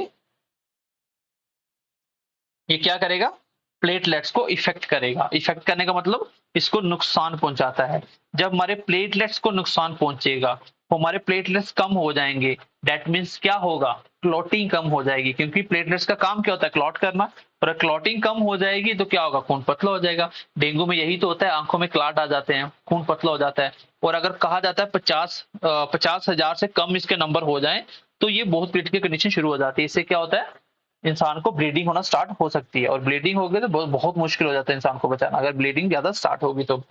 ये क्या करेगा? प्लेटलेट्स को इफेक्ट करेगा। इफेक्ट करने का मतलब इसको नुकसान पहुंचाता है। जब हमारे प्लेटलेट्स को नुकसान पहुंचेगा तो हमारे प्लेटलेट्स कम हो जाएंगे। दैट मीन्स क्या होगा? क्लॉटिंग कम हो जाएगी, क्योंकि प्लेटलेट्स का काम क्या होता है? क्लॉट करना। और क्लॉटिंग कम हो जाएगी तो क्या होगा? खून पतला हो जाएगा। डेंगू में यही तो होता है, आंखों में क्लॉट आ जाते हैं, खून पतला हो जाता है। और अगर कहा जाता है 50,000 से कम इसके नंबर हो जाए तो ये बहुत क्रिटिकल कंडीशन शुरू हो जाती है। इससे क्या होता है? इंसान को ब्लीडिंग होना स्टार्ट हो सकती है। और ब्लीडिंग हो गई तो बहुत मुश्किल हो जाता है इंसान को बचाना, अगर ब्लीडिंग ज्यादा स्टार्ट होगी तो।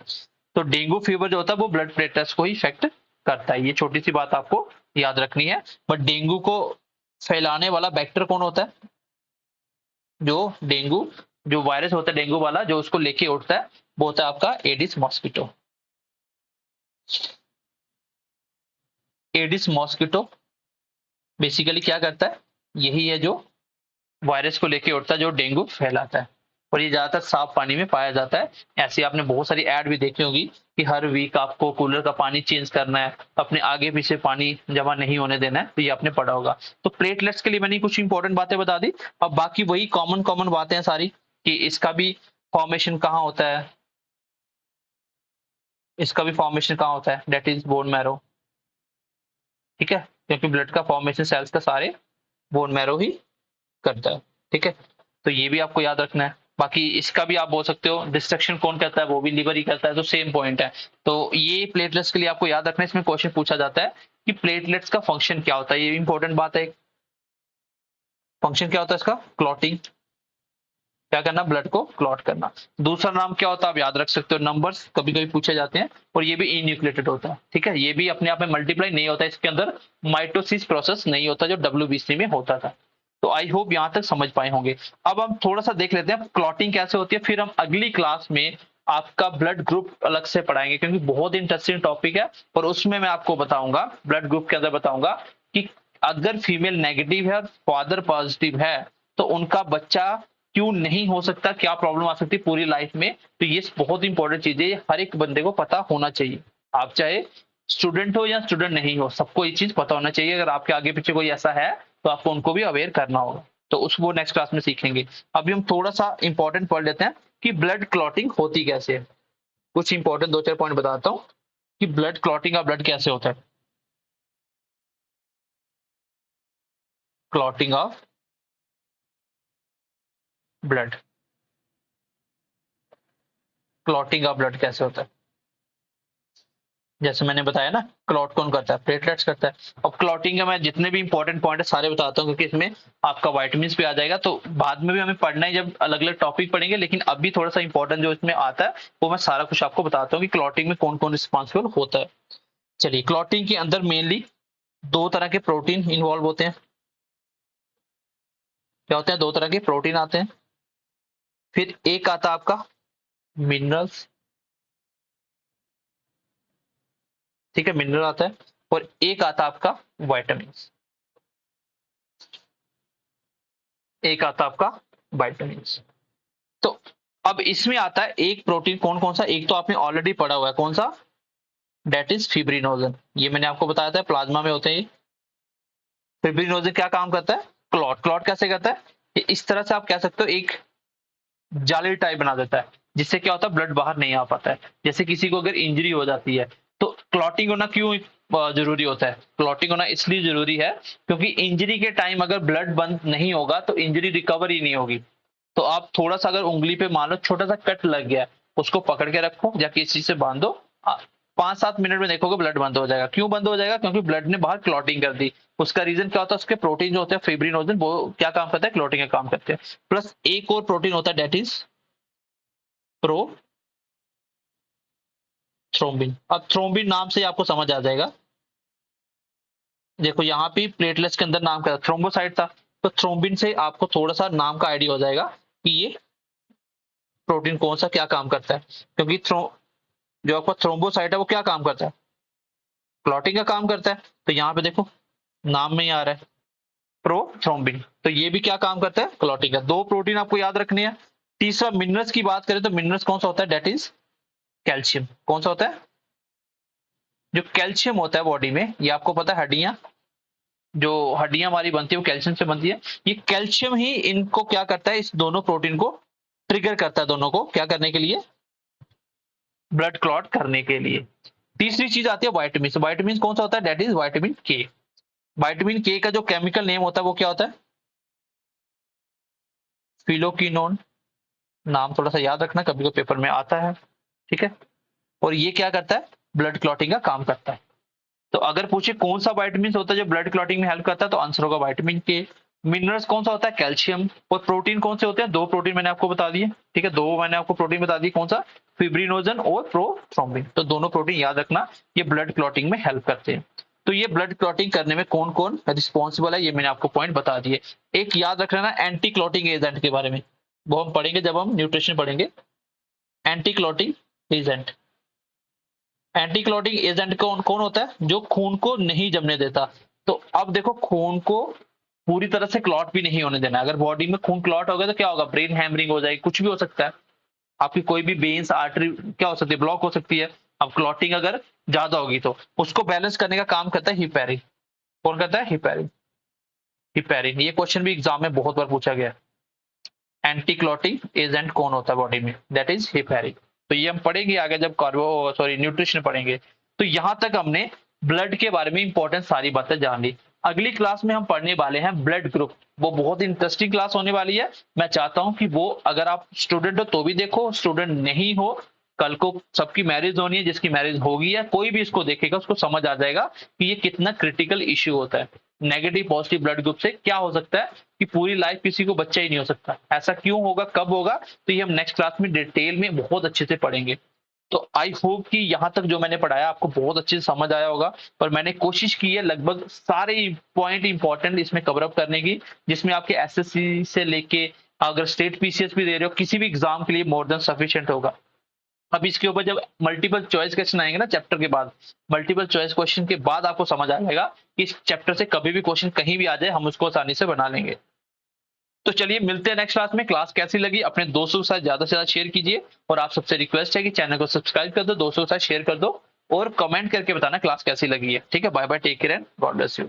डेंगू फीवर जो होता है वो ब्लड प्लेटलेट्स को ही इफेक्ट करता है। ये छोटी सी बात आपको याद रखनी है। बट डेंगू को फैलाने वाला बैक्टर कौन होता है? जो डेंगू जो वायरस होता है डेंगू वाला, जो उसको लेके उठता है, वो होता है आपका Aedes mosquito. Aedes mosquito basically क्या करता है? यही है जो वायरस को लेके उठता है, जो डेंगू फैलाता है। और ये ज्यादातर साफ पानी में पाया जाता है। ऐसे आपने बहुत सारी ऐड भी देखी होगी कि हर वीक आपको कूलर का पानी चेंज करना है, अपने आगे पीछे पानी जमा नहीं होने देना है, तो ये आपने पढ़ा होगा। तो प्लेटलेट्स के लिए मैंने कुछ इंपॉर्टेंट बातें बता दी। अब बाकी वही कॉमन कॉमन बातें हैं सारी, कि इसका भी फॉर्मेशन कहाँ होता है, इसका भी फॉर्मेशन कहाँ होता है? That is bone marrow. ठीक है, क्योंकि ब्लड का फॉर्मेशन सेल्स का सारे बोन मैरो ही करता है। ठीक है, तो ये भी आपको याद रखना है। बाकी इसका भी आप बोल सकते हो डिस्ट्रक्शन कौन करता है? वो भी लिवर ही करता है, तो सेम पॉइंट है। तो ये प्लेटलेट्स के लिए आपको याद रखना है। इसमें क्वेश्चन पूछा जाता है कि प्लेटलेट्स का फंक्शन क्या होता है। ये इंपॉर्टेंट बात है। फंक्शन क्या होता है इसका? क्लॉटिंग। क्या करना? ब्लड को क्लॉट करना। दूसरा नाम क्या होता है आप याद रख सकते हो, नंबर्स कभी कभी पूछे जाते हैं। और ये भी इन्यूक्लिएटेड होता है। ठीक है, ये भी अपने आप में मल्टीप्लाई नहीं होता, इसके अंदर माइटोसिस प्रोसेस नहीं होता जो WBC में होता था। तो आई होप यहां तक समझ पाए होंगे। अब हम थोड़ा सा देख लेते हैं क्लॉटिंग कैसे होती है, फिर हम अगली क्लास में आपका ब्लड ग्रुप अलग से पढ़ाएंगे, क्योंकि बहुत इंटरेस्टिंग टॉपिक है। और उसमें मैं आपको बताऊंगा, ब्लड ग्रुप के अंदर बताऊंगा कि अगर फीमेल नेगेटिव है और फादर पॉजिटिव है तो उनका बच्चा क्यों नहीं हो सकता, क्या प्रॉब्लम आ सकती है पूरी लाइफ में। तो ये बहुत इंपॉर्टेंट चीज है, ये हर एक बंदे को पता होना चाहिए। आप चाहे स्टूडेंट हो या स्टूडेंट नहीं हो, सबको ये चीज पता होना चाहिए। अगर आपके आगे पीछे कोई ऐसा है तो आपको उनको भी अवेयर करना होगा, तो उसको नेक्स्ट क्लास में सीखेंगे। अभी हम थोड़ा सा इंपॉर्टेंट पढ़ लेते हैं कि ब्लड क्लॉटिंग होती कैसे है। कुछ इंपॉर्टेंट 2-4 पॉइंट बताता हूँ कि ब्लड क्लॉटिंग का ब्लड कैसे होता है। Clotting of blood, clotting of blood कैसे होता है। जैसे मैंने बताया ना, क्लॉट कौन करता है, प्लेटलेट्स करता है। अब क्लॉटिंग के मैं जितने भी इंपॉर्टेंट पॉइंट है सारे बताता हूँ, क्योंकि इसमें आपका वाइटामिन भी आ जाएगा, तो बाद में भी हमें पढ़ना है जब अलग अलग टॉपिक पढ़ेंगे, लेकिन अभी थोड़ा सा इंपॉर्टेंट जो इसमें आता है वो मैं सारा कुछ आपको बताता हूँ कि क्लॉटिंग में कौन कौन रिस्पॉन्सिबल होता है। चलिए, क्लॉटिंग के अंदर मेनली दो तरह के प्रोटीन इन्वॉल्व होते हैं। क्या होते हैं? दो तरह के प्रोटीन आते हैं। फिर एक आता है आपका मिनरल्स, ठीक है, मिनरल आता है। और एक आता है आपका वाइटामिन, एक आता है आपका वाइटामिन। तो अब इसमें आता है एक प्रोटीन, कौन कौन सा, एक तो आपने ऑलरेडी पढ़ा हुआ है, कौन सा, डेट इज फिब्रिनोजन। ये मैंने आपको बताया था, प्लाज्मा में होते हैं ये। फिब्रिनोजन क्या काम करता है? क्लॉट, क्लॉट कैसे करता है? ये इस तरह से आप कह सकते हो, एक जाली टाइप बना देता है, जिससे क्या होता है, ब्लड बाहर नहीं आ पाता है। जैसे किसी को अगर इंजरी हो जाती है, तो क्लॉटिंग होना क्यों जरूरी होता है? क्लॉटिंग होना इसलिए जरूरी है क्योंकि इंजरी के टाइम अगर ब्लड बंद नहीं होगा तो इंजरी रिकवर ही नहीं होगी। तो आप थोड़ा सा अगर उंगली पे मान लो छोटा सा कट लग गया, उसको पकड़ के रखो या किसी से बांधो, 5-7 मिनट में देखोगे ब्लड बंद हो जाएगा। क्यों बंद हो जाएगा? क्योंकि ब्लड ने बाहर क्लॉटिंग कर दी। उसका रीजन क्या होता है? उसके प्रोटीन जो होते हैं फिब्रिनोजन, वो क्या काम करता है? क्लॉटिंग का काम करते हैं। प्लस एक और प्रोटीन होता है, डेट इज प्रोथ्रोम्बिन। अब थ्रोम्बिन नाम से आपको समझ आ जाएगा। देखो यहाँ पे प्लेटलेट्स के अंदर नाम क्या था? थ्रोम्बोसाइट था। तो थ्रोम्बिन से आपको थोड़ा सा नाम का आइडिया हो जाएगा कि ये प्रोटीन कौन सा क्या काम करता है। क्योंकि जो आपका थ्रोम्बोसाइट है वो क्या काम करता है? क्लॉटिंग का काम करता है। तो यहाँ पे देखो नाम में ही आ रहा है प्रोथ्रोम्बिन, तो ये भी क्या काम करता है? क्लॉटिंग का। दो प्रोटीन आपको याद रखने हैं। तीसरा, मिनरल्स की बात करें तो मिनरल्स कौन सा होता है? That is calcium. कौन सा होता है? जो कैल्शियम होता है बॉडी में, ये आपको पता है, हड्डियां, जो हड्डियां हमारी बनती है वो कैल्शियम से बनती है। ये कैल्शियम ही इनको क्या करता है, इस दोनों प्रोटीन को ट्रिगर करता है, दोनों को क्या करने के लिए? ब्लड क्लॉट करने के लिए। तीसरी चीज आती है वाइटामिन। वाइटामिन कौन सा होता है? That is vitamin K. Vitamin K का जो केमिकल नेम होता है वो क्या होता है? फिलोक्विनोन। नाम थोड़ा सा याद रखना, कभी कभी पेपर में आता है, ठीक है। और ये क्या करता है? ब्लड क्लॉटिंग का काम करता है। तो अगर पूछे कौन सा वाइटामिन होता है जो ब्लड क्लॉटिंग में हेल्प करता है, तो आंसर होगा वाइटामिन के। मिनरल्स कौन सा होता है? कैल्शियम। और प्रोटीन कौन से होते हैं? दो प्रोटीन मैंने आपको बता दिए, ठीक है, दो मैंने आपको प्रोटीन बता दिए, कौन सा? फिब्रिनोजन और प्रोथ्रोम्बिन। तो दोनों प्रोटीन याद रखना, ये ब्लड क्लॉटिंग में हेल्प करते हैं। तो ये ब्लड क्लॉटिंग करने में कौन कौन रिस्पॉन्सिबल है, ये मैंने आपको पॉइंट बता दिए। एक याद रख लेना एंटी क्लॉटिंग एजेंट के बारे में, वो हम पढ़ेंगे जब हम न्यूट्रिशन पढ़ेंगे। Anti clotting agent, anti clotting agent कौन कौन होता है? जो खून को नहीं जमने देता। तो अब देखो, खून को पूरी तरह से क्लॉट भी नहीं होने देना। अगर बॉडी में खून क्लॉट हो गया तो क्या होगा? ब्रेन हैमरिंग हो जाएगी, कुछ भी हो सकता है। आपकी कोई भी वेन्स, आर्टरी क्या हो सकती है? ब्लॉक हो सकती है। अब क्लॉटिंग अगर ज्यादा होगी तो उसको बैलेंस करने का काम करता है हिपैरिन। कौन करता है? हिपैरिन। हिपैरिन, ये क्वेश्चन भी एग्जाम में बहुत बार पूछा गया। एंटी क्लॉटिंग एजेंट कौन होता है बॉडी में? That is heparin. तो ये हम पढ़ेंगे आगे जब कार्बो सॉरी न्यूट्रिशन पढ़ेंगे। तो यहां तक हमने ब्लड के बारे में इंपॉर्टेंट सारी बातें जान ली। अगली क्लास में हम पढ़ने वाले हैं ब्लड ग्रुप। वो बहुत इंटरेस्टिंग क्लास होने वाली है। मैं चाहता हूं कि वो अगर आप स्टूडेंट हो तो भी देखो, स्टूडेंट नहीं हो, कल को सबकी मैरिज होनी है, जिसकी मैरिज होगी है, कोई भी इसको देखेगा उसको समझ आ जाएगा कि ये कितना क्रिटिकल इश्यू होता है। नेगेटिव पॉजिटिव ब्लड ग्रुप से क्या हो सकता है कि पूरी लाइफ किसी को बच्चा ही नहीं हो सकता। ऐसा क्यों होगा, कब होगा, तो ये हम नेक्स्ट क्लास में डिटेल में बहुत अच्छे से पढ़ेंगे। तो आई होप कि यहाँ तक जो मैंने पढ़ाया आपको बहुत अच्छे से समझ आया होगा। पर मैंने कोशिश की है लगभग सारे पॉइंट इंपॉर्टेंट इसमें कवर अप करने की, जिसमें आपके एसएससी से लेके अगर स्टेट पीसीएस भी दे रहे हो, किसी भी एग्जाम के लिए मोर देन सफिशिएंट होगा। अब इसके ऊपर जब मल्टीपल चॉइस क्वेश्चन आएंगे ना चैप्टर के बाद, मल्टीपल चॉइस क्वेश्चन के बाद आपको समझ आ जाएगा कि इस चैप्टर से कभी भी क्वेश्चन कहीं भी आ जाए हम उसको आसानी से बना लेंगे। तो चलिए मिलते हैं नेक्स्ट क्लास में। क्लास कैसी लगी अपने दोस्तों के साथ ज्यादा से ज्यादा शेयर कीजिए, और आप सबसे रिक्वेस्ट है कि चैनल को सब्सक्राइब कर दो, दोस्तों के साथ शेयर कर दो, और कमेंट करके बताना क्लास कैसी लगी है। ठीक है, bye bye, take care and God bless you.